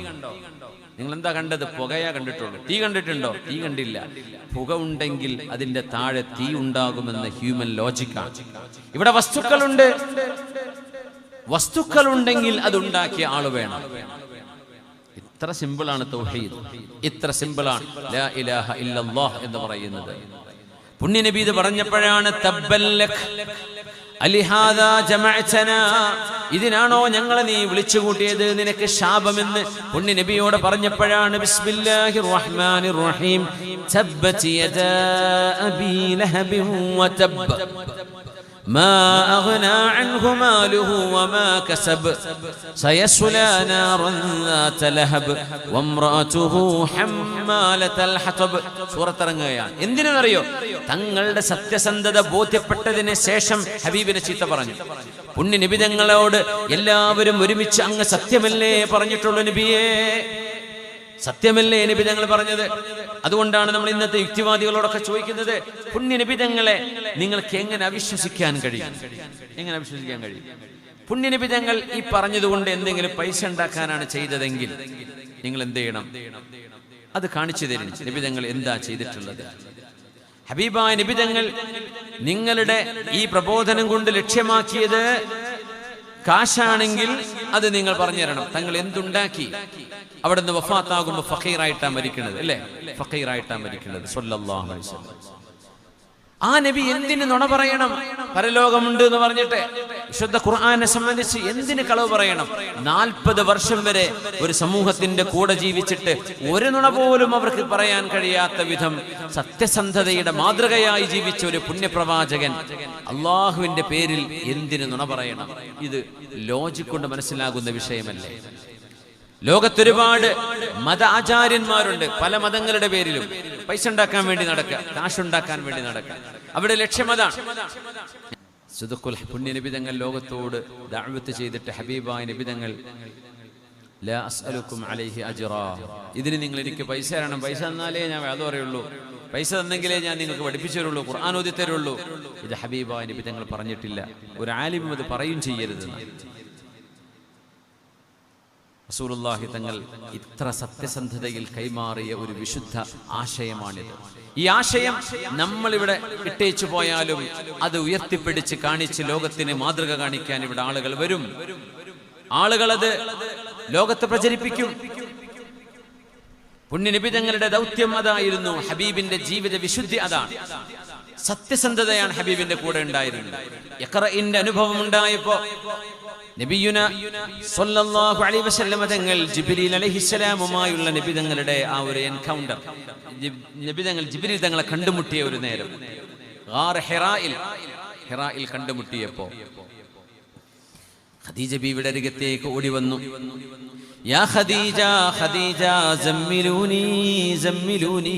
നിങ്ങൾ എന്താ കണ്ടത്? പുകയാ കണ്ടിട്ടുള്ളൂ. തീ കണ്ടിട്ടുണ്ടോ? തീ കണ്ടില്ല. പുക ഉണ്ടെങ്കിൽ അതിന്റെ താഴെ തീ ഉണ്ടാകുമെന്ന് ഹ്യൂമൻ ലോജിക്കാണ്. ഇവിടെ വസ്തുക്കളുണ്ട്, വസ്തുക്കളുണ്ടെങ്കിൽ അതുണ്ടാക്കിയ ആള് വേണം. ഇത്ര സിമ്പിളാണ് തൗഹീദ്, ഇത്ര സിമ്പിളാണ് ലാ ഇലാഹ ഇല്ലല്ലാഹ് എന്ന് പറയുന്നത്. പുണ്യനബി ഇത് പറഞ്ഞപ്പോഴാണ് തബ്ബല്ലക് അലിഹാദാ ജമഅതനാ, ഇതിനാണോ ഞങ്ങളെ നീ വിളിച്ചു കൂട്ടിയത്, നിനക്ക് ശാപമെന്ന് പുണ്യനബിയോട് പറഞ്ഞപ്പോഴാണ് ബിസ്മില്ലാഹിർ റഹ്മാനിർ റഹീം തബ്ബത് യദാ അബീ ലഹബിൻ വതബ് മാ അഗ്നാ അൻഹു മാലുഹു വമാ കസബ് സയസ്ലാ നാറൻ ذات ലഹബ് വംറഅതുഹു ഹമ്മാലതൽ ഹതബ്. സൂറത്ത് ഇറങ്ങുകയാണ്. എന്തിനെന്നറിയോ? തങ്ങളുടെ സത്യസന്ധത ബോധ്യപ്പെട്ടതിന് ശേഷം ഹബീബിനെ ചീത്ത പറഞ്ഞു. പുണ്യ നബി തങ്ങളോട് എല്ലാവരും ഒരുമിച്ച് അങ്ങ് സത്യമല്ലേ പറഞ്ഞിട്ടുള്ളൂ നബിയേ, സത്യമല്ലേ നബി തങ്ങൾ പറഞ്ഞത്. അതുകൊണ്ടാണ് നമ്മൾ ഇന്നത്തെ യുക്തിവാദികളോടൊക്കെ ചോദിക്കുന്നത്, പുണ്യ നബി തങ്ങളെ നിങ്ങൾക്ക് എങ്ങനെ അവിശ്വസിക്കാൻ കഴിയും? എങ്ങനെ അവിശ്വസിക്കാൻ കഴിയും? പുണ്യ നബി തങ്ങൾ ഈ പറഞ്ഞതുകൊണ്ട് എന്തെങ്കിലും പൈസ ഉണ്ടാക്കാനാണ് ചെയ്തതെങ്കിൽ നിങ്ങൾ എന്ത് ചെയ്യണം? അത് കാണിച്ചു തരും. നബി തങ്ങൾ എന്താ ചെയ്തിട്ടുള്ളത്? ഹബീബായ നബി തങ്ങൾ നിങ്ങളുടെ ഈ പ്രബോധനം കൊണ്ട് ലക്ഷ്യമാക്കിയത് കാശാണെങ്കിൽ അത് നിങ്ങൾ പറഞ്ഞു തരണം. തങ്ങൾ എന്തുണ്ടാക്കി? അവിടെ നിന്ന് വഫാത്താകുമ്പോൾ ഫഖീറായിട്ടാണ് മരിക്കുന്നത്, അല്ലേ? ഫഖീറായിട്ടാണ് മരിക്കുന്നത് സ്വല്ലല്ലാഹു അലൈഹി വസല്ലം. ആ നബി എന്തിന് നുണ പറയണം? പരലോകമുണ്ട് എന്ന് പറഞ്ഞിട്ട് വിശുദ്ധ ഖുർആനെ സംബന്ധിച്ച് എന്തിന് കളവ് പറയണം? 40 വർഷം വരെ ഒരു സമൂഹത്തിന്റെ കൂടെ ജീവിച്ചിട്ട് ഒരു നുണ പോലും അവർക്ക് പറയാൻ കഴിയാത്ത വിധം സത്യസന്ധതയുടെ മാതൃകയായി ജീവിച്ച ഒരു പുണ്യപ്രവാചകൻ അള്ളാഹുവിന്റെ പേരിൽ എന്തിന് നുണ പറയണം? ഇത് ലോജിക് കൊണ്ട് മനസ്സിലാകുന്ന വിഷയമല്ലേ? ലോകത്തൊരുപാട് മത ആചാര്യന്മാരുണ്ട്, പല മതങ്ങളുടെ പേരിലും പൈസ ഉണ്ടാക്കാൻ വേണ്ടി നടക്കുക, കാശുണ്ടാക്കാൻ വേണ്ടി നടക്കുക. അവിടെ ലക്ഷ്യമതാണ്. പുണ്യ നബിതങ്ങൾ ലോകത്തോട് ദഅവത്ത് ചെയ്തിട്ട് ഹബീബായ നബിതങ്ങൾ ലാ അസ്അലുക്കും അലൈഹി അജ്റാ, ഇതിന് നിങ്ങൾ എനിക്ക് പൈസ തരണം, പൈസ തന്നാലേ ഞാൻ അത് പറയുള്ളൂ, പൈസ തന്നെങ്കിലേ ഞാൻ നിങ്ങൾക്ക് പഠിപ്പിച്ചു തരുള്ളൂ, ഖുർആൻ ഓതി തരുള്ളൂ. ഇത് ഹബീബായ നബിതങ്ങൾ പറഞ്ഞിട്ടില്ല. ഒരു ആലിമും അത് പറയും ചെയ്യരുതെന്ന്. റസൂലുള്ളാഹി തങ്ങൾ ഇത്ര സത്യസന്ധതയിൽ കൈമാറിയ ഒരു വിശുദ്ധ ആശയമാണിത്. ഈ ആശയം നമ്മളിവിടെ ഇട്ടേച്ചു പോയാലും അത് ഉയർത്തിപ്പിടിച്ച് കാണിച്ച് ലോകത്തിന് മാതൃക കാണിക്കാൻ ഇവിടെ ആളുകൾ വരും. ആളുകൾ അത് ലോകത്ത് പ്രചരിപ്പിക്കും. പുണ്യനബി തങ്ങളുടെ ദൗത്യം അതായിരുന്നു. ഹബീബിന്റെ ജീവിത വിശുദ്ധി അതാണ്. സത്യസന്ധതയാണ് ഹബീബിന്റെ കൂടെ ഉണ്ടായിരുന്നത്. ഇഖ്റഇന്റെ അനുഭവം ഉണ്ടായപ്പോ നബിയുന സ്വല്ലല്ലാഹു അലൈഹി വസല്ലം തങ്ങൾ ജിബ്രീൽ അലൈഹിസ്സലാമുമായുള്ള നബി തങ്ങളുടെ ആ ഒരു എൻകൗണ്ടർ, നബി തങ്ങൾ ജിബ്രീൽ തങ്ങളെ കണ്ടുമുട്ടിയ ഒരു നേരം ഹിറായിൽ കണ്ടുമുട്ടിയപ്പോ ഖദീജ ബീവിയുടെ അരികത്തേക്ക് ഓടി വന്നു. യാ ഖദീജ ഖദീജ സമ്മിലൂനി സമ്മിലൂനി,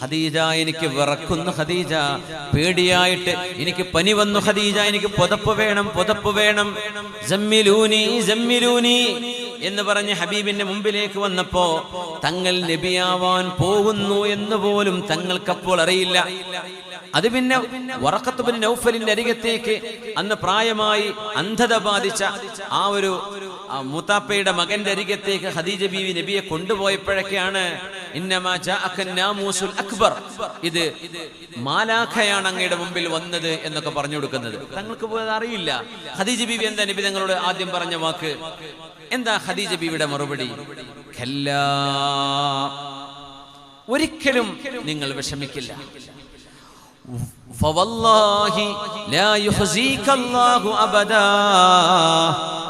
ഖദീജ എനിക്ക് വിറക്കുന്നു, ഖദീജ പേടിയായിട്ട് എനിക്ക് പനി വന്നു, ഖദീജ എനിക്ക് പുതപ്പ് വേണം, പുതപ്പ് വേണം. സമ്മിലൂനി സമ്മിലൂനി എന്ന് പറഞ്ഞ് ഹബീബിന്റെ മുമ്പിലേക്ക് വന്നപ്പോ തങ്ങൾ നബിയാവാൻ പോകുന്നു എന്ന് പോലും തങ്ങൾക്കപ്പോൾ അറിയില്ല. അത് പിന്നെ വറഖത്ത് ബിൻ നൗഫലിന്റെ അരികത്തേക്ക് അന്ന് പ്രായമായി അന്ധത ബാധിച്ച ആ ഒരു മുത്താപ്പയുടെ മകന്റെ അരികത്തേക്ക് ഖദീജ ബീവി നബിയെ കൊണ്ടുപോയപ്പോഴൊക്കെയാണ് ഇന്നമാ ജാഅക നാമൂസുൽ അക്ബർ, ഇത് മാലാഖയാണ് അങ്ങയുടെ മുമ്പിൽ വന്നത് എന്നൊക്കെ പറഞ്ഞു കൊടുക്കുന്നത്. തങ്ങൾക്ക് പോയത് അറിയില്ല. ഖദീജ ബീവി എന്താ നബി തങ്ങളോട് ആദ്യം പറഞ്ഞ വാക്ക് എന്താ? ഖദീജ ബീവിയുടെ മറുപടി ഖല്ലാ, ഒരിക്കലും നിങ്ങൾ വിഷമിക്കില്ല. ഫവല്ലാഹി ലാ യുഖ്സീകല്ലാഹു അബദാ,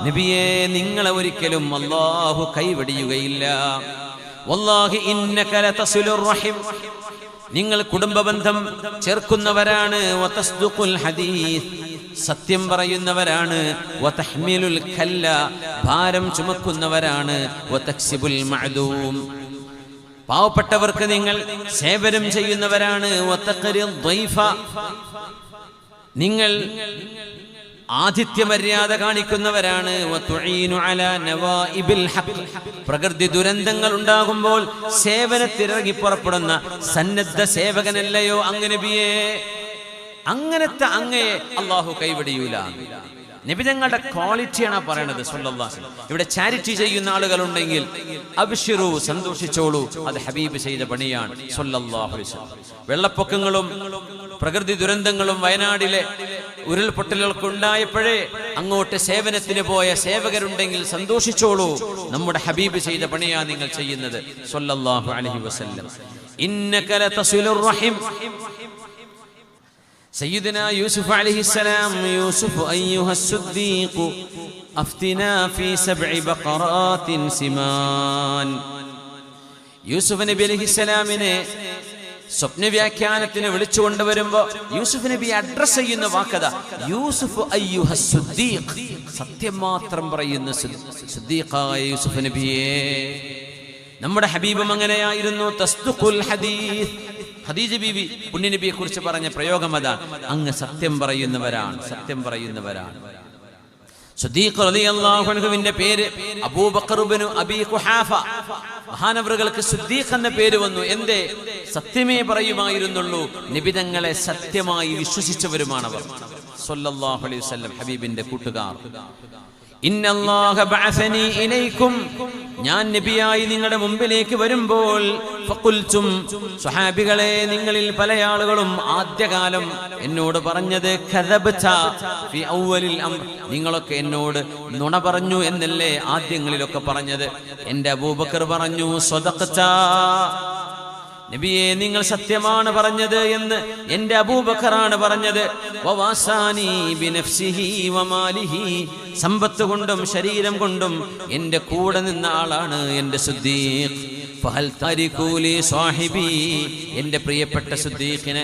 നബിയേ നിങ്ങളെ ഒരിക്കലും അല്ലാഹു കൈവടിയുകയില്ല. വല്ലാഹി ഇന്നക ലതസിലുർ റഹിം, നിങ്ങൾ കുടുംബബന്ധം ചേർക്കുന്നവരാണ്. വതസ്ദുഖുൽ ഹദീസ്, സത്യം പറയുന്നവരാണ്. വതഹ്മിലുൽ കല്ല, ഭാരം ചുമക്കുന്നവരാണ്. വതക്സിബുൽ മഅദൂം, പാവപ്പെട്ടവർക്ക് നിങ്ങൾ സേവനം ചെയ്യുന്നവരാണ്. വതഖരി ദ്വൈഫ, നിങ്ങൾ ആതിഥ്യമര്യാദ കാണിക്കുന്നവരാണ്. പ്രകൃതി ദുരന്തങ്ങൾ ഉണ്ടാകുമ്പോൾ സേവനത്തിനിറങ്ങി പുറപ്പെടുന്ന സന്നദ്ധ സേവകനല്ലയോ അങ്ങ് നബിയെ? അങ്ങനത്തെ അങ്ങയെ അള്ളാഹു കൈവിടിയൂല. നബി തങ്ങളുടെ ക്വാളിറ്റിയാണ് പറയണത് സല്ലല്ലാഹു അലൈഹി വസല്ലം. ഇവിടെ ചാരിറ്റി ചെയ്യുന്ന ആളുകളുണ്ടെങ്കിൽ അബ്ശിറു, സന്തോഷിച്ചോളൂ, അത് ഹബീബ് ചെയ്ത പണിയാണ് സല്ലല്ലാഹു അലൈഹി വസല്ലം. വെള്ളപ്പൊക്കങ്ങളും പ്രകൃതി ദുരന്തങ്ങളും വയനാടിലെ ഉരുൾപൊട്ടലുകൾക്ക് ഉണ്ടായപ്പോഴേ അങ്ങോട്ട് സേവനത്തിന് പോയ സേവകരുണ്ടെങ്കിൽ സന്തോഷിച്ചോളൂ, നമ്മുടെ ഹബീബ് ചെയ്ത പണിയാണ് നിങ്ങൾ ചെയ്യുന്നത് സല്ലല്ലാഹു അലൈഹി വസല്ലം. ഇന്നക ലതസിലുർ റഹിം. سيدنا يوسف عليه السلام: يوسف أيها الصديق أفتنا في 7 بقرات سمان. യൂസുഫ് നബി അലൈഹിസ്സലാമിനെ സ്വപ്ന വ്യാഖ്യാനത്തിന് വിളിച്ചുകൊണ്ടുവരുമ്പോ യൂസുഫ് നബി അഡ്രസ് ചെയ്യുന്ന വാക്കത യൂസുഫ് അയ്യുഹ സുദ്ദീഖ്, സത്യം മാത്രം പറയുന്ന സുദ്ദീഖായ യൂസുഫ് നബിയെ. നമ്മുടെ ഹബീബും അങ്ങനെയായിരുന്നു. തസ്ദുഖുൽ ഹദീസ്. ഖദീജ ബീവി പുണ്യ നബിയെ കുറിച്ച് പറഞ്ഞ പ്രയോഗം അതാണ്, അങ്ങ് സത്യം പറയുന്നവരാണ്, സത്യം പറയുന്നവരാണ്. സുദ്ദീഖ് റളിയല്ലാഹു അൻഹുവിന്റെ പേര് അബൂബക്കർ ഇബ്നു അബീ ഖുഹാഫ. മഹാനവറുകൾക്ക് സുദ്ദീഖ് എന്ന പേര് വന്നു. എന്തേ? സത്യമേ പറയുമായിരുന്നുള്ളൂ, നിബിതങ്ങളെ സത്യമായി വിശ്വസിച്ചവരുമാണവർ സല്ലല്ലാഹു അലൈഹി വസല്ലം, ഹബീബിന്റെ കൂട്ടുകാർ. ഇന്നല്ലാഹ ബഅസനി ഇലൈക്കും, ഞാൻ നബിയായി നിങ്ങളുടെ മുമ്പിലേക്ക് വരുമ്പോൾ ഫഖുൽതും, സ്വഹാബികളെ നിങ്ങളിൽ പല ആളുകളും ആദ്യകാലം എന്നോട് പറഞ്ഞത് കദബ്ത ഫി അവ്വലിൽ അംർ, നിങ്ങളൊക്കെ എന്നോട് നുണ പറഞ്ഞു എന്നല്ലേ ആദ്യങ്ങളിലൊക്കെ പറഞ്ഞത്. എൻ്റെ അബൂബക്കർ പറഞ്ഞു സ്വദഖത, നബിയെ നിങ്ങൾ സത്യമാണ് പറഞ്ഞത് എന്ന് എൻ്റെ അബൂബക്കറാണ് പറഞ്ഞത്. വവാസാനി ബിനഫ്സിഹി വമാലിഹി, സമ്പത്ത് കൊണ്ടും ശരീരം കൊണ്ടും എൻ്റെ കൂടെ നിന്ന ആളാണ് എൻ്റെ സുദ്ദീഖ്. ഫഹൽ തരികൂലി സാഹിബി, എൻ്റെ പ്രിയപ്പെട്ട സുദ്ദീഖിനെ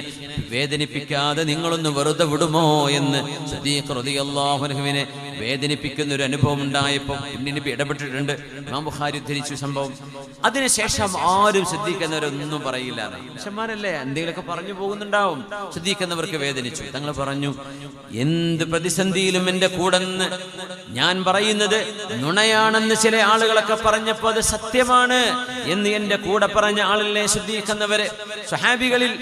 വേദനിപ്പിക്കാതെ നിങ്ങളൊന്ന് വെറുതെ വിടുമോ എന്ന് സുദ്ദീഖ് റളിയല്ലാഹു അൻഹുവിനെ വേദനിപ്പിക്കുന്ന ഒരു അനുഭവം ഉണ്ടായപ്പോൾ നബി ഇടപെട്ടിട്ടുണ്ട്. ഇമാം ബുഖാരി ഉദ്ധരിച്ചു സംഭവം. അതിനുശേഷം ആരും സിദ്ദീഖെന്നവരൊന്നും പറയില്ല. മനുഷ്യന്മാരല്ലേ, എന്തെങ്കിലുമൊക്കെ പറഞ്ഞു പോകുന്നുണ്ടാവും. സിദ്ദീഖെന്നവർക്ക് വേദനിച്ചു. തങ്ങൾ പറഞ്ഞു, എന്ത് പ്രതിസന്ധിയിലും എൻ്റെ കൂടെ നിന്ന് ഞാൻ പറയുന്നത് നുണയാണെന്ന് ചില ആളുകളൊക്കെ പറഞ്ഞപ്പോൾ അത് സത്യമാണ് എന്ന് എൻ്റെ കൂടെ പറഞ്ഞ ആളല്ലേ സിദ്ദീഖ് എന്നവര്. സ്വഹാബികളിൽ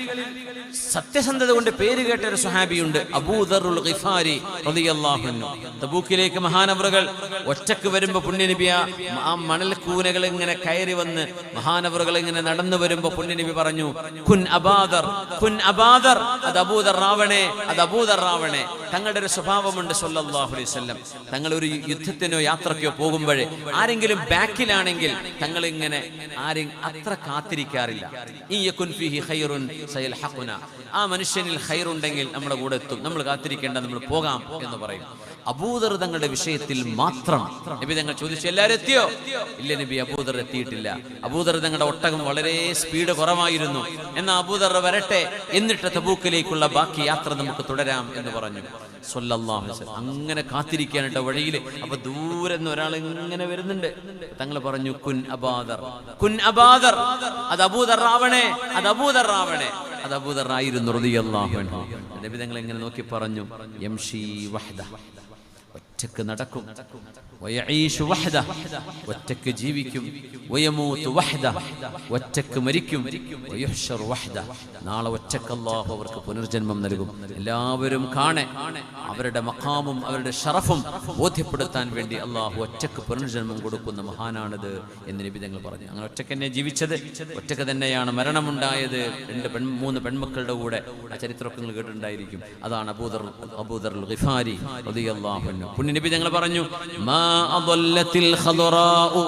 സത്യസന്ധത കൊണ്ട് പേര് കേട്ട ഒരു സ്വഹാബിയുണ്ട്, അബൂദറുൽ ഗിഫാരി റളിയല്ലാഹു അൻഹു. തബൂക്കിലേക്ക് മഹാനവറുകൾ ഒറ്റക്ക് വരുമ്പോ പുണ്യനബി ആ മണൽക്കൂനകൾ ഇങ്ങനെ കയറി വന്ന് മഹാനവറുകൾ ഇങ്ങനെ നടന്നു വരുമ്പോ പുണ്യനബി പറഞ്ഞു, കുൻ അബാദർ, കുൻ അബാദർ, അത് അബൂദർ ആവണേ, അത് അബൂദർ ആവണേ. തങ്ങളുടെ ഒരു സ്വഭാവമുണ്ട് സല്ലല്ലാഹു അലൈഹി വസല്ലം. തങ്ങൾ ഒരു യുദ്ധത്തിനോ യാത്രയ്ക്കോ പോകുമ്പോഴേ ആരെങ്കിലും ബാക്കിലാണെങ്കിൽ തങ്ങൾ ഇങ്ങനെ ആരെയും അത്ര കാത്തിരിക്കാറില്ല. ഇയകുൻ ഫീഹി ഖൈറുൻ സയൽഹഖുന, ആ മനുഷ്യനിൽ ഖൈറുണ്ടെങ്കിൽ നമ്മുടെ കൂടെ എത്തും, നമ്മൾ കാത്തിരിക്കേണ്ട, നമ്മൾ പോകാം എന്ന് പറയും. അബൂദർ തങ്ങളുടെ വിഷയത്തിൽ മാത്രം നബി തങ്ങൾ ചോദിച്ചു, എല്ലാവരും എത്തിയോ? ഇല്ല നബി, അബൂദർ എത്തിയിട്ടില്ല. അബൂദർ തങ്ങളുടെ ഒട്ടകം വളരെ സ്പീഡ് കുറവായിരുന്നു. എന്നാൽ അബൂദർ വരട്ടെ, എന്നിട്ട് തബൂക്കിലേക്കുള്ള ബാക്കി യാത്ര നമുക്ക് തുടരാം എന്ന് പറഞ്ഞു സല്ലല്ലാഹു അലൈഹി വസല്ലം. അങ്ങനെ കാത്തിരിക്കാനായിട്ട് വഴിയിൽ അപ്പൊ ദൂരെ നിന്ന് ഒരാൾ ഇങ്ങനെ വരുന്നുണ്ട്. തങ്ങൾ പറഞ്ഞു, കുൻ അബാദർ, കുൻ അബാദർ, അത് അബൂദർ ആവണേ, അത് അബൂദർ ആവണേ. അത് അബൂദർ ആയിരുന്നു റളിയല്ലാഹു അൻഹു. നബി തങ്ങൾ ഇങ്ങനെ നോക്കി പറഞ്ഞു, യംശി വഹദ, ഒറ്റക്ക് നടക്കും, വയഈശു വഹദ, ഒറ്റക്ക് ജീവിക്കും, വയമൂതു വഹദ, ഒറ്റക്ക് മരിക്കും, വയുഹ്ശറു വഹദ, നാളെ ഒറ്റക്ക് അല്ലാഹു അവർക്ക് പുനർജന്മം നൽകും. എല്ലാവരും കാണെ അവരുടെ മഖാമും അവരുടെ ഷറഫും ബോധ്യപ്പെടുത്താൻ വേണ്ടി അല്ലാഹു ഒറ്റക്ക് പുനർജന്മം കൊടുക്കുന്ന മഹാനാണിത് എന്ന് നബി തങ്ങൾ പറഞ്ഞു. അങ്ങനെ ഒറ്റക്ക് തന്നെ ജീവിച്ചത്, ഒറ്റക്ക് തന്നെയാണ് മരണമുണ്ടായത്. 2-3 പെൺമക്കളുടെ കൂടെ. ആ ചരിത്രമൊക്കെ നിങ്ങൾ കേട്ടിട്ടുണ്ടായിരിക്കും. അതാണ് അബൂദറുൽ ഗിഫാരി റളിയല്ലാഹു അൻഹു. പുണ്യ നബി തങ്ങൾ പറഞ്ഞു, മാ അദല്ലത്തിൽ ഖദറാഉ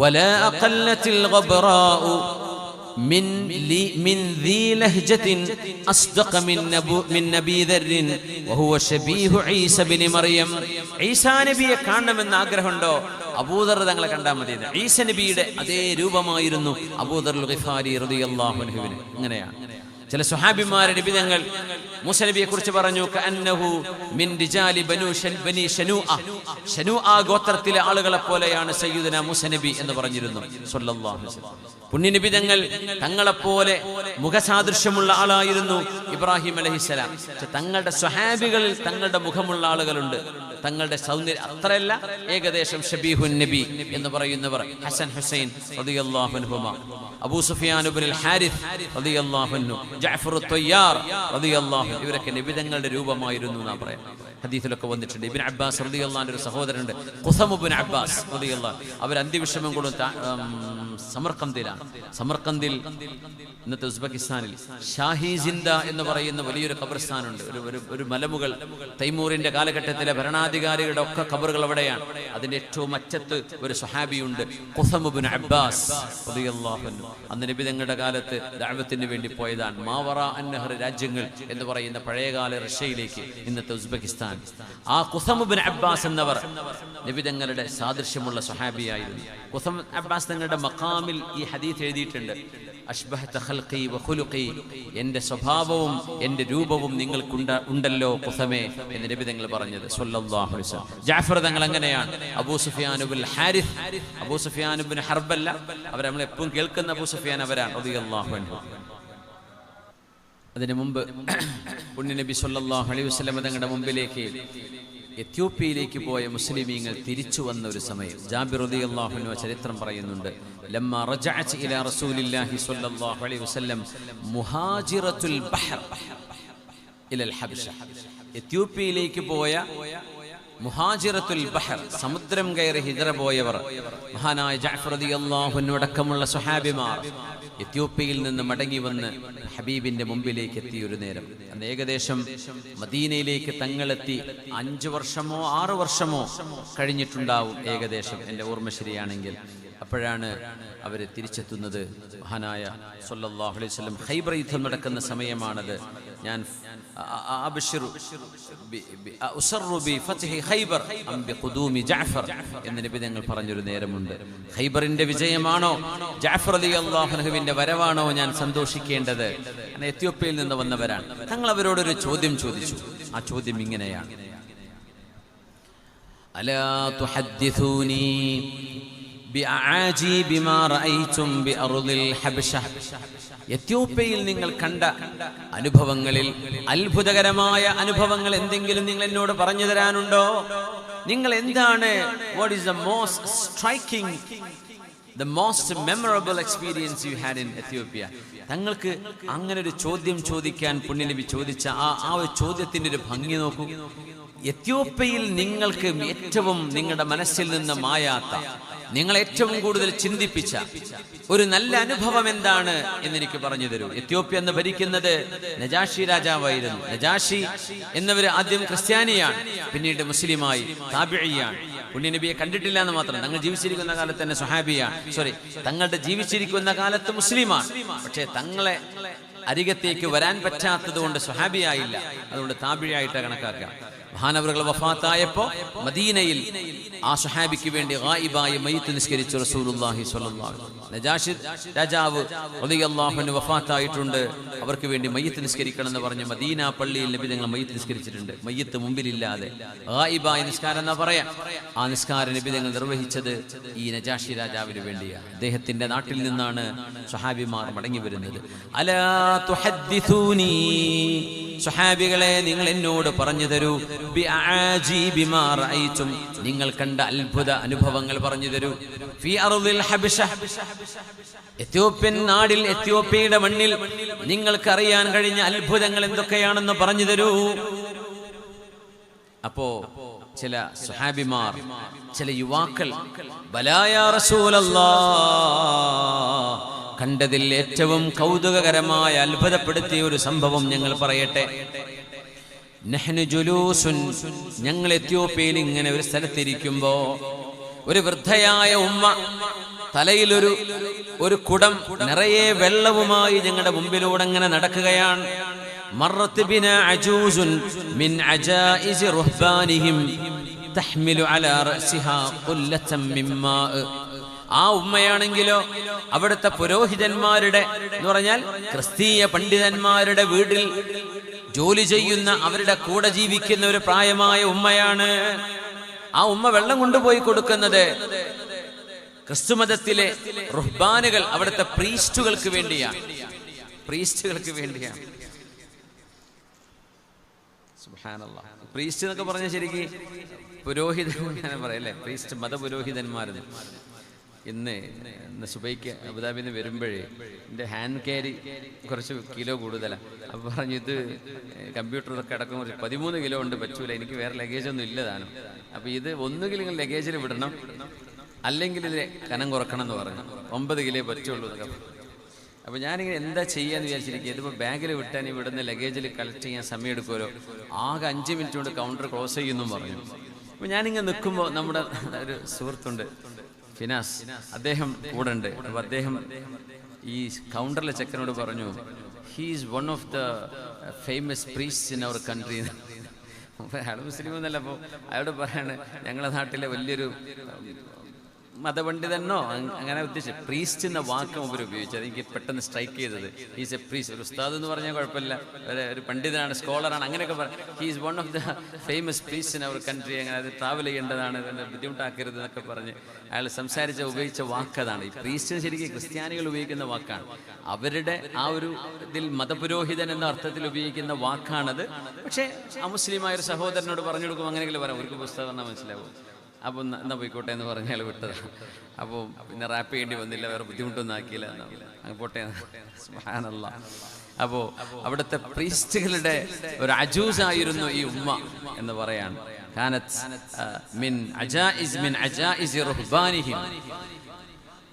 വലാ അഖല്ലത്തിൽ ഗബ്റാഉ من ذي لهجة أصدق من نبي ذر وهو شبيه عيسى بن مريم. ഈസാ നബിയെ കാണണമെന്ന് ആഗ്രഹമുണ്ടോ? അബൂദർ തങ്ങളെ കണ്ടാൽ മതി. ഈസ നബിയുടെ അതേ രൂപമായിരുന്നു അബൂദറുൽ ഗിഫാരി റളിയല്ലാഹു അൻഹുവിന്. അങ്ങനെയാണ് ചില സ്വഹാബിമാരെ നബി തങ്ങൾ മൂസ നബിയെ കുറിച്ച് പറഞ്ഞു, കഅന്നഹു മിൻ റിജാലി ബനി ശനൂഅ ഗോത്രത്തിലെ ആളുകളെ പോലെയാണ് സയ്യിദുനാ മൂസ നബി എന്ന് പറഞ്ഞിരുന്നു സല്ലല്ലാഹു അലൈഹി വസല്ലം. പുണ്യനബി തങ്ങളെപ്പോലെ മുഖസാദൃശ്യമുള്ള ആളായിരുന്നു ഇബ്രാഹിം അലൈഹിസ്സലാം. തങ്ങളുടെ സ്വഹാബികളിൽ തങ്ങളുടെ മുഖമുള്ള ആളുകളുണ്ട്, തങ്ങളുടെ സൗന്ദര്യം അത്രയല്ല, ഏകദേശം ഷബീഹുൻ നബി എന്ന് പറയുന്നവർ ഹസൻ ഹുസൈൻ റളിയല്ലാഹു അൻഹുമാ, അബൂ സുഫിയാൻ ഇബ്നുൽ ഹാരിസ് റളിയല്ലാഹു അൻഹു, ജഅഫർ അത്വയ്യാർ റളിയല്ലാഹു, ഇവരൊക്കെ നബി തങ്ങളുടെ രൂപമായിരുന്നു എന്നാ പറയാം. ഹദീസിലൊക്കെ വന്നിട്ടുണ്ട്. ഇബ്നു അബ്ബാസ് റളിയല്ലാഹു അൻഹു ഒരു സഹോദരനുണ്ട്, ഖുസം ഇബ്നു അബ്ബാസ് റളിയല്ലാഹു, അവർ അന്ത്യവിഷമം കൊണ്ട് സമർക്കന്ദിലാണ്. സമർക്കന്ദിൽ, ഇന്നത്തെ ഉസ്ബെക്കിസ്ഥാനിൽ ഷാഹി സിന്ദ എന്ന് പറയുന്ന വലിയൊരു ഖബർസ്ഥാനുണ്ട്, ഒരു മലമുകൾ. തൈമൂറിന്റെ കാലഘട്ടത്തിലെ ഭരണാധികാരികളുടെ ഒക്കെ ഖബറുകൾ അവിടെയാണ്. അതിന്റെ ഏറ്റവും അറ്റത്ത് ഒരു സ്വഹാബിയുണ്ട്, ഖുസം ഇബ്നു അബ്ബാസ് റളിയല്ലാഹു അൻഹു. അന്ന് നബി തങ്ങളുടെ കാലത്ത് ദഅവത്തിന് വേണ്ടി പോയതാണ്. മാവറ അന്നഹർ രാജ്യങ്ങൾ എന്ന് പറയുന്ന പഴയകാല റഷ്യയിലേക്ക്, ഇന്നത്തെ ഉസ്ബെക്കിസ്ഥാൻ. ആ ഖുസം ഇബ്നു അബ്ബാസ് എന്നവർ നബി തങ്ങളുടെ സാദൃശ്യമുള്ള സ്വഹാബിയായിരുന്നു. ഖുസം അബ്ബാസ് തങ്ങളുടെ മഖാമിൽ ഈ ഹദീസ് എഴുതിയിട്ടുണ്ട്, അഷ്ബഹത ഖൽഖി വഖുലുഖി, എൻ്റെ സ്വഭാവവും എൻ്റെ രൂപവും നിങ്ങൾക്കുണ്ടല്ലോ ഖുസമേ എന്ന് നബി തങ്ങൾ പറഞ്ഞത് സ്വല്ലല്ലാഹു അലൈഹി വസല്ലം. ജഅഫർ തങ്ങൾ അങ്ങനെയാണ്. അബൂ സുഫിയാൻ ഇബ്നുൽ ഹാരിസ്, അബൂ സുഫിയാൻ ഇബ്നു ഹർബല്ല, അവർ നമ്മൾ എപ്പോഴും കേൾക്കുന്ന അബൂ സുഫിയാൻ അവരാണ് റളിയല്ലാഹു അൻഹു. അതിനു മുമ്പ് പുണ്യനബി സ്വല്ലല്ലാഹു അലൈഹി വസല്ലം തങ്ങളുടെ മുമ്പിലേക്ക് എത്യോപ്യയിലേക്ക് പോയ മുസ്ലിമീങ്ങൾ തിരിച്ചു വന്ന ഒരു സമയം ജാബിർ റളിയല്ലാഹു അൻഹു ചരിത്രം പറയുന്നുണ്ട്. ലമ്മാ റജഅത് ഇലാ റസൂലില്ലാഹി സ്വല്ലല്ലാഹു അലൈഹി വസല്ലം മുഹാജിറത്തുൽ ബഹർ ഇലൽ ഹബ്ശ, എത്യോപ്യയിലേക്ക് പോയ മുഹാജിറത്തുൽ ബഹർ, സമുദ്രം കയറി ഹിജ്റ പോയവർ, മഹാനായ ജഅഫർ റളിയല്ലാഹു അൻഹു അടക്കമുള്ള സ്വഹാബിമാർ എത്യോപ്യയിൽ നിന്ന് മടങ്ങി വന്ന് ഹബീബിന്റെ മുമ്പിലേക്ക് എത്തിയ ഒരു നേരം. അന്ന് ഏകദേശം മദീനയിലേക്ക് തങ്ങളെത്തി 5 വർഷമോ 6 വർഷമോ കഴിഞ്ഞിട്ടുണ്ടാവും ഏകദേശം, എൻ്റെ ഓർമ്മ ശരിയാണെങ്കിൽ. അപ്പോഴാണ് അവർ തിരിച്ചെത്തുന്നത്. മഹാനായ സ്വല്ലല്ലാഹു അലൈഹി വസല്ലം ഖൈബർ യുദ്ധം നടക്കുന്ന സമയമാണത്. ഞാൻ എന്ന് നബി തങ്ങൾ പറഞ്ഞൊരു നേരമുണ്ട്. ഖൈബറിന്റെ വിജയമാണോ ജഅഫർ റളിയല്ലാഹു അൻഹുവിന്റെ വരവാണോ ഞാൻ സന്തോഷിക്കേണ്ടത്? എത്യോപ്യയിൽ നിന്ന് വന്നവരാണ്. തങ്ങൾ അവരോടൊരു ചോദ്യം ചോദിച്ചു. ആ ചോദ്യം ഇങ്ങനെയാണ്, അലാ തുഹദ്ദിഥൂനി എത്യോപ്യയിൽ നിങ്ങൾ കണ്ട അനുഭവങ്ങളിൽ അത്ഭുതകരമായ അനുഭവങ്ങൾ എന്തെങ്കിലും നിങ്ങൾ എന്നോട് പറഞ്ഞു തരാനുണ്ടോ? നിങ്ങൾ എന്താണ്, what is the most striking, the most memorable experience you had in Ethiopia? തങ്ങൾക്ക് അങ്ങനെ ഒരു ചോദ്യം ചോദിക്കാൻ പുണ്യനബി ചോദിച്ച ആ ഒരു ചോദ്യത്തിന്റെ ഒരു ഭംഗി നോക്കൂ. എത്യോപ്യയിൽ നിങ്ങൾക്ക് ഏറ്റവും നിങ്ങളുടെ മനസ്സിൽ നിന്ന് മായാത്ത, നിങ്ങൾ ഏറ്റവും കൂടുതൽ ചിന്തിപ്പിച്ച ഒരു നല്ല അനുഭവം എന്താണ് എന്നെനിക്ക് പറഞ്ഞു തരൂ. എത്യോപ്യ എന്ന് ഭരിക്കുന്നത് നജാഷി രാജാവായിരുന്നു. നജാഷി എന്നവർ ആദ്യം ക്രിസ്ത്യാനിയാണ്, പിന്നീട് മുസ്ലിമായി, താബിഈയാണ്. പുണ്യനബിയെ കണ്ടിട്ടില്ല എന്ന് മാത്രം, തങ്ങൾ ജീവിച്ചിരിക്കുന്ന കാലത്ത് തന്നെ സ്വഹാബിയാണ്, തങ്ങളുടെ ജീവിച്ചിരിക്കുന്ന കാലത്ത് മുസ്ലിമാണ്. പക്ഷേ തങ്ങളെ അരികത്തേക്ക് വരാൻ പറ്റാത്തത് കൊണ്ട് സ്വഹാബിയായില്ല, അതുകൊണ്ട് താബിഈയായിട്ട് കണക്കാക്കാം. മഹാനവറുകൾ വഫാത്തായപ്പോ മദീനയിൽ ആ സ്വഹാബിക്ക് വേണ്ടി ഗായിബായി മയ്യിത്ത് നിസ്കരിച്ചു റസൂലുള്ളാഹി സ്വല്ലല്ലാഹു അലൈഹി വസല്ലം. നജാഷി രാജാവ് റളിയല്ലാഹു അൻഹു വഫാത്തായിട്ടുണ്ട്, അവർക്ക് വേണ്ടി മയ്യിത്ത് നിസ്കരിക്കണം എന്ന് പറഞ്ഞ് മദീന പള്ളിയിൽ നബി തങ്ങൾ മയ്യിത്ത് നിസ്കരിച്ചിട്ടുണ്ട്. മയ്യിത്ത് മുമ്പിലില്ലാതെ ഗായിബായി നിസ്കാരം എന്നാ പറയാം. ആ നിസ്കാരം നബി തങ്ങൾ നിർവഹിച്ചത് ഈ നജാഷി രാജാവിന് വേണ്ടിയാണ്. അദ്ദേഹത്തിന്റെ നാട്ടിൽ നിന്നാണ് സ്വഹാബിമാർ മടങ്ങി വരുന്നത്. അലാ തുഹദ്ദിഥൂനി, സ്വഹാബികളെ നിങ്ങൾ എന്നോട് പറഞ്ഞു തരൂ, നിങ്ങൾ കണ്ട അത്ഭുത അനുഭവങ്ങൾ പറഞ്ഞു തരൂ. ഫീ അർദിൽ ഹബശ, എത്യോപ്യൻ നാടിൽ, എത്യോപ്യയുടെ മണ്ണിൽ നിങ്ങൾക്കറിയാൻ കഴിഞ്ഞ അത്ഭുതങ്ങൾ എന്തൊക്കെയാണെന്ന് പറഞ്ഞു തരൂ. അപ്പോ ചില സ്വഹാബിമാർ, ചില യുവാക്കൾ, ബലാ യാ റസൂലല്ലാഹ്, കണ്ടതിൽ ഏറ്റവും കൗതുകകരമായ അത്ഭുതപ്പെടുത്തിയ ഒരു സംഭവം ഞങ്ങൾ പറയട്ടെ. നഹ്നു ജുലൂസുൻ, ഞങ്ങൾ എത്യോപ്യയിൽ ഇങ്ങനെ ഒരു സ്ഥലത്തിരിക്കുമ്പോ ഒരു വൃദ്ധയായ ഉമ്മ തലയിൽ ഒരു കുടം നിറയെ വെള്ളവുമായി ഞങ്ങളുടെ മുമ്പിലൂടെ അങ്ങനെ നടക്കുകയാണ്. മറത്ത് ബിനാ അജൂസുൻ മിൻ അജായിസ് റുഹ്ബാനിഹിം തഹ്മിലു അലാ റഅസിഹാ ഖുല്ലതൻ മിൻ മാ. ആ ഉമ്മയാണെങ്കിലോ അവിടുത്തെ പുരോഹിതന്മാരുടെ എന്ന് പറഞ്ഞാൽ ക്രിസ്തീയ പണ്ഡിതന്മാരുടെ വീട്ടിൽ ജോലി ചെയ്യുന്ന, അവരുടെ കൂടെ ജീവിക്കുന്ന ഒരു പ്രായമായ ഉമ്മയാണ്. ആ ഉമ്മ വെള്ളം കൊണ്ടുപോയി കൊടുക്കുന്നത് ക്രിസ്തുമതത്തിലെ റുഹ്ബാനുകൾ അവിടുത്തെ പ്രീസ്റ്റുകൾക്ക് വേണ്ടിയാണ്. സുബ്ഹാനല്ലാഹ്. പ്രീസ്റ്റ് എന്നൊക്കെ പറഞ്ഞാൽ ശരിക്ക് പുരോഹിതൻ പറയല്ലേ, പ്രീസ്റ്റ് മതപുരോഹിതന്മാരെന്ന്. ഇന്ന് സുബൈക്ക് അബുദാബിയിൽ നിന്ന് വരുമ്പോഴേ എൻ്റെ ഹാൻഡ് ക്യാരി കുറച്ച് കിലോ കൂടുതലാണ്. അപ്പോൾ പറഞ്ഞു ഇത് കമ്പ്യൂട്ടറൊക്കെ അടക്കം കുറച്ച് 13 കിലോ ഉണ്ട്, പറ്റൂല, എനിക്ക് വേറെ ലഗേജൊന്നും ഇല്ലതാണ്. അപ്പോൾ ഇത് ഒന്നുകിൽ നിങ്ങൾ ലഗേജിൽ വിടണം, അല്ലെങ്കിൽ ഇത് കനം കുറക്കണം എന്ന് പറഞ്ഞു. 9 കിലോ പറ്റുള്ളൂ എന്നൊക്കെ. അപ്പോൾ ഞാനിങ്ങനെ എന്താ ചെയ്യാന്ന് വിചാരിച്ചിരിക്കുക. ഇതിപ്പോൾ ബാഗിൽ വിട്ടാൽ ഇവിടുന്ന് ലഗേജിൽ കളക്ട് ചെയ്യാൻ സമയം എടുക്കുമല്ലോ, ആകെ 5 മിനിറ്റ് കൊണ്ട് കൗണ്ടർ ക്ലോസ് ചെയ്യുമെന്നും പറഞ്ഞു. അപ്പോൾ ഞാനിങ്ങനെ നിൽക്കുമ്പോൾ നമ്മുടെ ഒരു സുഹൃത്തുണ്ട് ഫിനാസ്, അദ്ദേഹം കൂടെ ഉണ്ട്. അപ്പോൾ അദ്ദേഹം ഈ കൗണ്ടറിലെ ചെക്കനോട് പറഞ്ഞു, he is one of the famous priest in our country. അയാൾ മുസ്ലിം എന്നല്ല. അപ്പോൾ അയാളോട് പറയാണ്, ഞങ്ങളുടെ നാട്ടിലെ വലിയൊരു മതപണ്ഡിതനോ അങ്ങനെ ഉദ്ദേശിച്ചു. പ്രീസ്റ്റ് എന്ന വാക്ക് അവർ ഉപയോഗിച്ചത് എനിക്ക് പെട്ടെന്ന് സ്ട്രൈക്ക് ചെയ്തത്. He's A priest. ഒരു ഉസ്താദ് എന്ന് പറഞ്ഞാൽ കുഴപ്പമില്ല, ഒരു പണ്ഡിതനാണ്, സ്കോളറാണ്, അങ്ങനെയൊക്കെ പറയാം. He is one of the famous priest in our country. അങ്ങനെ അത് ട്രാവൽ ചെയ്യേണ്ടതാണ്, ബുദ്ധിമുട്ടാക്കരുത് എന്നൊക്കെ പറഞ്ഞ് അയാൾ ഉപയോഗിച്ച വാക്കതാണ്. ഈ പ്രീസ്റ്റിന് ശരിക്കും ക്രിസ്ത്യാനികൾ ഉപയോഗിക്കുന്ന വാക്കാണ്. അവരുടെ ആ ഒരു ഇതിൽ മതപുരോഹിതൻ എന്ന അർത്ഥത്തിൽ ഉപയോഗിക്കുന്ന വാക്കാണത്. പക്ഷേ അമുസ്ലിമായ ഒരു സഹോദരനോട് പറഞ്ഞു കൊടുക്കും, അങ്ങനെയെങ്കിലും പറയാം, ഒരു പുസ്തകം എന്നാൽ മനസ്സിലാവും. അപ്പോൾ എന്നാ പോയിക്കോട്ടെ എന്ന് പറഞ്ഞ് അയാൾ വിട്ടതാണ്. അപ്പോൾ പിന്നെ റാപ്പ് ചെയ്യേണ്ടി വന്നില്ല, വേറെ ബുദ്ധിമുട്ടൊന്നും ആക്കിയില്ല, അങ്ങ് പോട്ടെ. സുബ്ഹാനല്ലാഹ്. അപ്പോൾ അവിടുത്തെ പ്രീസ്റ്റുകളുടെ ഒരു അജൂസായിരുന്നു ഈ ഉമ്മ എന്ന് പറയാണ്. കാനത്ത് മിൻ അജായിസ് റുഹ്ബാനിഹിം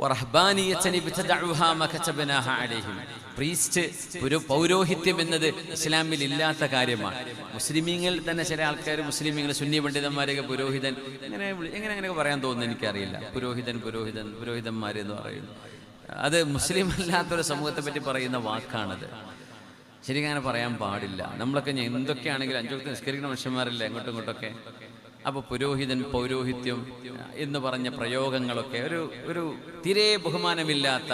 വറഹ്ബാനിയതൻ ഇബ്തദഉഹാ മകതബനാഹാ അലൈഹിം. പ്രീസ്റ്റ് ഒരു പൗരോഹിത്യം എന്നത് ഇസ്ലാമിൽ ഇല്ലാത്ത കാര്യമാണ്. മുസ്ലിമീങ്ങൾ തന്നെ ചില ആൾക്കാർ, മുസ്ലിമീങ്ങൾ സുന്നി പണ്ഡിതന്മാരെയൊക്കെ പുരോഹിതൻ എങ്ങനെയൊക്കെ പറയാൻ തോന്നുന്നു എനിക്കറിയില്ല. പുരോഹിതന്മാർ എന്ന് പറയുന്നു. അത് മുസ്ലിം അല്ലാത്തൊരു സമൂഹത്തെ പറ്റി പറയുന്ന വാക്കാണത്. ശരിക്കും അങ്ങനെ പറയാൻ പാടില്ല. നമ്മളൊക്കെ എന്തൊക്കെയാണെങ്കിലും 5 വക്ത് നിസ്കരിക്കുന്ന മനുഷ്യന്മാരല്ലേ അങ്ങോട്ടും ഇങ്ങോട്ടൊക്കെ. അപ്പോൾ പുരോഹിതൻ, പൗരോഹിത്യം എന്ന് പറഞ്ഞ പ്രയോഗങ്ങളൊക്കെ ഒരു തീരെ ബഹുമാനമില്ലാത്ത,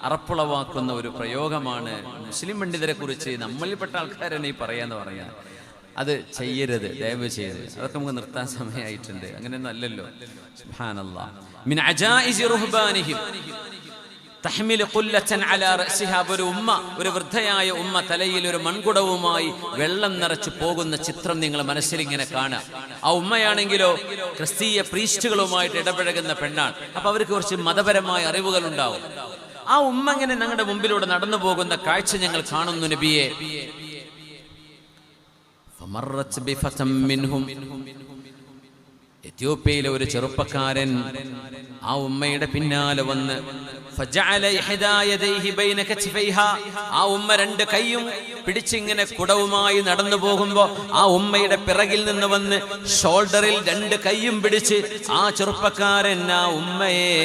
അറപ്പുളവാക്കുന്ന ഒരു പ്രയോഗമാണ്. മുസ്ലിം പണ്ഡിതരെ കുറിച്ച് നമ്മളിൽപ്പെട്ട ആൾക്കാരെന്നെ ഈ പറയാന്ന് പറയാൻ, അത് ചെയ്യരുത്, ദയവ് ചെയ്ത്. അതൊക്കെ നമുക്ക് നിർത്താൻ സമയമായിട്ടുണ്ട്. അങ്ങനെയൊന്നും അല്ലല്ലോ. സുബ്ഹാനല്ലാഹ്. മിൻ അജായിസി റുഹ്ബാനിഹിം തഹ്മിലു ഖുല്ലതൻ അലാ റഅസിഹാ. ഒരു വൃദ്ധയായ ഉമ്മ തലയിൽ ഒരു മൺകുടവുമായി വെള്ളം നിറച്ചു പോകുന്ന ചിത്രം നിങ്ങൾ മനസ്സിൽ ഇങ്ങനെ കാണാം. ആ ഉമ്മയാണെങ്കിലോ ക്രിസ്തീയ പ്രീസ്റ്റുകളുമായിട്ട് ഇടപഴകുന്ന പെണ്ണാണ്. അപ്പൊ അവർക്ക് കുറച്ച് മതപരമായ അറിവുകൾ ഉണ്ടാവും. ആ ഉമ്മ ഇങ്ങനെ ഞങ്ങളുടെ മുമ്പിലൂടെ നടന്നു പോകുന്ന കാഴ്ച ഞങ്ങൾ കാണുന്നു. നബിയെ, ഫമറത് ബിഫതം മിൻഹും, എത്യോപ്യയിലെ ഒരു ചെറുപ്പക്കാരൻ ആ ഉമ്മയുടെ പിന്നാലെ വന്ന് ആ ഉമ്മ 2 കൈയും പിടിച്ചിങ്ങനെ കുടവുമായി നടന്നു പോകുമ്പോ ആ ഉമ്മയുടെ പിറകിൽ നിന്ന് വന്ന് ഷോൾഡറിൽ 2 കൈയും പിടിച്ച് ആ ചെറുപ്പക്കാരൻ ആ ഉമ്മയെ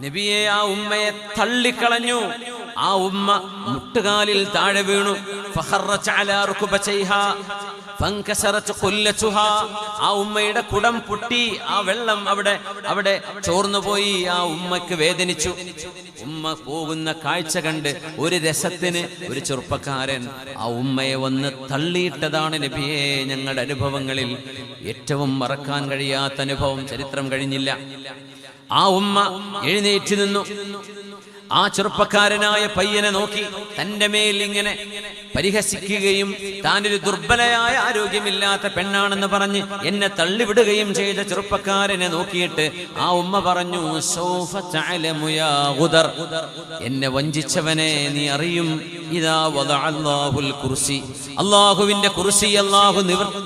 നബിയെ ആ ഉമ്മയെ തള്ളിക്കളഞ്ഞു. ആ ഉമ്മ മുട്ടുകാലിൽ താഴെ വീണു. ആ ഉമ്മയുടെ കുടം പൊട്ടി, ആ വെള്ളം അവിടെ ചോർന്നുപോയി. ആ ഉമ്മക്ക് വേദനിച്ചു. ഉമ്മ പോകുന്ന കാഴ്ച കണ്ട് ഒരു രസത്തിന് ഒരു ചെറുപ്പക്കാരൻ ആ ഉമ്മയെ വന്ന് തള്ളിയിട്ടതാണ് നബിയെ ഞങ്ങളുടെ അനുഭവങ്ങളിൽ ഏറ്റവും മറക്കാൻ കഴിയാത്ത അനുഭവം. ചരിത്രം കഴിഞ്ഞില്ല. ആ ഉമ്മ എഴുന്നേറ്റ് നിന്നു. ആ ചെറുപ്പക്കാരനായ പയ്യനെ നോക്കി തന്റെ മേൽ ഇങ്ങനെ പരിഹസിക്കുകയും താനൊരു ദുർബലയായ ആരോഗ്യമില്ലാത്ത പെണ്ണാണെന്ന് പറഞ്ഞ് എന്നെ തള്ളിവിടുകയും ചെയ്ത ചെറുപ്പക്കാരനെ നോക്കിയിട്ട് ആ ഉമ്മ പറഞ്ഞു, സൗഫ തഅലമു യാ ഗുദർ, എന്നെ വഞ്ചിച്ചവനെ നീ അറിയും. ഇദാ വദഅല്ലാഹുൽ കുർസി, അല്ലാഹുവിന്റെ കുർസി അല്ലാഹു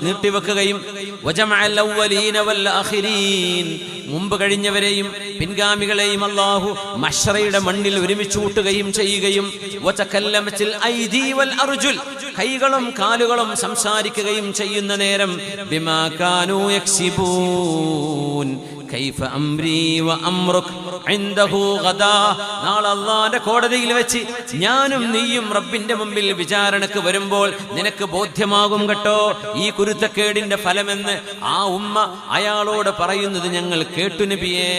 നീട്ടിവെക്കുകയും വജമഅൽ അവ്വലീന വൽ ആഖിരീൻ, മുമ്പ് കഴിഞ്ഞവരെയും പിൻഗാമികളെയും അല്ലാഹു മഹ്ശറയുടെ മണ്ണിൽ ഒരുമിച്ച് കൂട്ടുകയും ചെയ്യുകയും വതകല്ലമത്തിൽ ഐദി വൽ അർജുൽ, കൈകളും കാലുകളും സംസാരിക്കുകയും ചെയ്യുന്ന നേരം ബിമാ കാനൂ യക്സിബൂൻ കൈഫ അംരി വ അംറുക് ഇൻദഹു ഗദാ, നാളെ അല്ലാഹുവിന്റെ കോടതിയിൽ വെച്ച് ഞാനും നീയും റബ്ബിന്റെ മുമ്പിൽ വിചാരണക്ക് വരുമ്പോൾ നിനക്ക് ബോധ്യമാകും കേട്ടോ ഈ കുരുത്തക്കേടിന്റെ ഫലമെന്ന് ആ ഉമ്മ അയാളോട് പറയുന്നത് ഞങ്ങൾ കേട്ടു നബിയേ.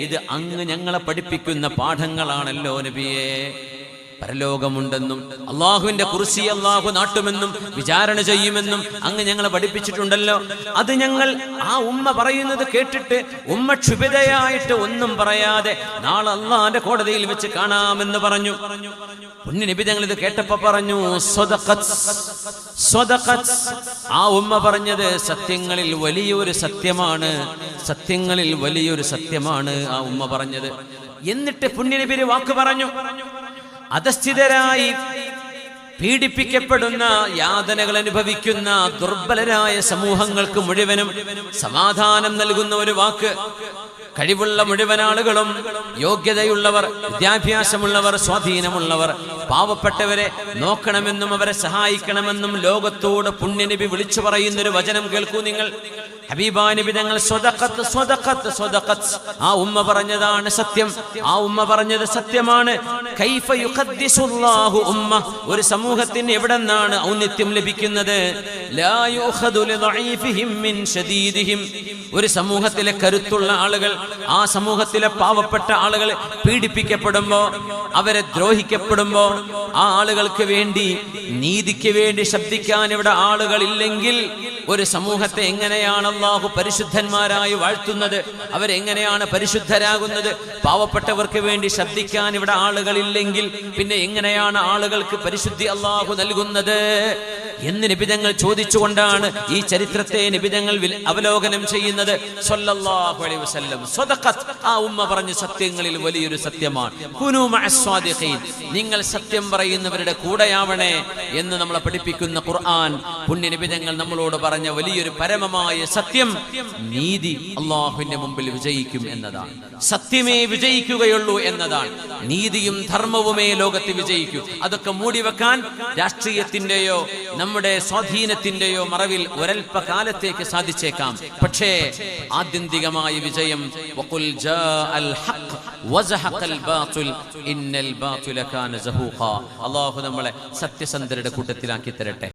ഇത് അങ്ങ് ഞങ്ങളെ പഠിപ്പിക്കുന്ന പാഠങ്ങളാണല്ലോ നബിയേ. പരലോകമുണ്ടെന്നും അള്ളാഹുവിന്റെ കുർസി അള്ളാഹു നാട്ടുമെന്നും വിചാരണ ചെയ്യുമെന്നും അങ്ങ് ഞങ്ങളെ പഠിപ്പിച്ചിട്ടുണ്ടല്ലോ. അത് ഞങ്ങൾ ആ ഉമ്മ പറയുന്നത് കേട്ടിട്ട് ഉമ്മ ക്ഷുഭിതയായിട്ട് ഒന്നും പറയാതെ നാളെ അള്ളാന്റെ കോടതിയിൽ വെച്ച് കാണാമെന്ന് പറഞ്ഞു. പുണ്യനബി ഞങ്ങൾ ഇത് കേട്ടപ്പോ പറഞ്ഞു സ്വദഖത്ത്. ആ ഉമ്മ പറഞ്ഞത് സത്യങ്ങളിൽ വലിയൊരു സത്യമാണ്, സത്യങ്ങളിൽ വലിയൊരു സത്യമാണ് ആ ഉമ്മ പറഞ്ഞത്. എന്നിട്ട് പുണ്യനബി ഒരു വാക്ക് പറഞ്ഞു, അധസ്ഥിതരായി പീഡിപ്പിക്കപ്പെടുന്ന, യാതനകൾ അനുഭവിക്കുന്ന ദുർബലരായ സമൂഹങ്ങൾക്ക് മുഴുവനും സമാധാനം നൽകുന്ന ഒരു വാക്ക്. കഴിവുള്ള മുഴുവൻ ആളുകളും, യോഗ്യതയുള്ളവർ, വിദ്യാഭ്യാസമുള്ളവർ, സ്വാധീനമുള്ളവർ, പാവപ്പെട്ടവരെ നോക്കണമെന്നും അവരെ സഹായിക്കണമെന്നും ലോകത്തോട് പുണ്യനബി വിളിച്ചു പറയുന്നൊരു വചനം കേൾക്കൂ നിങ്ങൾ. ഹബീബാ നബി തങ്ങൾ സ്വദഖത്ത് സ്വദഖത്ത് സ്വദഖത്ത്. ആ ഉമ്മ പറഞ്ഞതാണ് സത്യം, ആ ഉമ്മ പറഞ്ഞത് സത്യമാണ്. കൈഫ യുഖദ്ദിസുല്ലാഹു ഉമ്മ. ഒരു സമൂഹത്തിന് എവിടെന്നാണ് ഔന്നത്യം ലഭിക്കുന്നത്? ലാ യുഖദു ലിദഈഫിഹിം മിൻ ശദീദിഹിം. ഒരു സമൂഹത്തിലെ കരുത്തുള്ള ആളുകൾ, ആ സമൂഹത്തിലെ പാവപ്പെട്ട ആളുകൾ പീഡിപ്പിക്കപ്പെടുമ്പോ, അവരെ ദ്രോഹിക്കപ്പെടുമ്പോ, ആ ആളുകൾക്ക് വേണ്ടി, നീതിക്ക് വേണ്ടി ശബ്ദിക്കാൻ ഇവിടെ ആളുകളില്ലെങ്കിൽ ഒരു സമൂഹത്തെ എങ്ങനെയാണ് അല്ലാഹു പരിശുദ്ധന്മാരായി വാഴ്ത്തുന്നത്? അവരെങ്ങനെയാണ് പരിശുദ്ധരാകുന്നത്? പാവപ്പെട്ടവർക്ക് വേണ്ടി ശബ്ദിക്കാൻ ഇവിടെ ആളുകളില്ലെങ്കിൽ പിന്നെ എങ്ങനെയാണ് ആളുകൾക്ക് പരിശുദ്ധി അല്ലാഹു നൽകുന്നത് എന്ന് നിബിതങ്ങൾ ചോദിച്ചുകൊണ്ടാണ് ഈ ചരിത്രത്തെ നിബിതങ്ങൾ അവലോകനം ചെയ്യുന്നത്. സ്വല്ലല്ലാഹു അലൈഹി വസല്ലം സ്വദഖത്ത്. ആ ഉമ്മ പറഞ്ഞ സത്യങ്ങളിൽ വലിയൊരു സത്യമാണ്. കുനൂ മഅസ് സ്വാദിഖീൻ. നിങ്ങൾ സത്യം പറയുന്നവരുടെ കൂടെയാവണേ എന്ന് നമ്മളെ പഠിപ്പിക്കുന്ന ഖുർആൻ, പുണ്യ നിബിതങ്ങൾ നമ്മളോട് പറഞ്ഞ വലിയൊരു പരമമായ സത്യം, നീതി അല്ലാഹുവിന്റെ മുമ്പിൽ വിജയിക്കും എന്നതാണ്. സത്യമേ വിജയിക്കുകയുള്ളൂ എന്നതാണ്. നീതിയും ധർമ്മവുമേ ലോകത്ത് വിജയിക്കൂ. അതൊക്കെ മൂടിവെക്കാൻ രാഷ്ട്രീയത്തിന്റെയോ നമ്മുടെ സ്വാധീനത്തിന്റെയോ മറവിൽ ഒരൽപ്പകാലത്തേക്ക് സാധിച്ചേക്കാം. പക്ഷേ ആത്യന്തികമായ വിജയം വഖുൽ ജാഅൽ ഹഖ് വസഹഖൽ ബാതിൽ ഇന്നൽ ബാതില കാന സഹൂഖ. അല്ലാഹു നമ്മളെ സത്യസന്ധരുടെ കൂട്ടത്തിലാക്കി തരട്ടെ.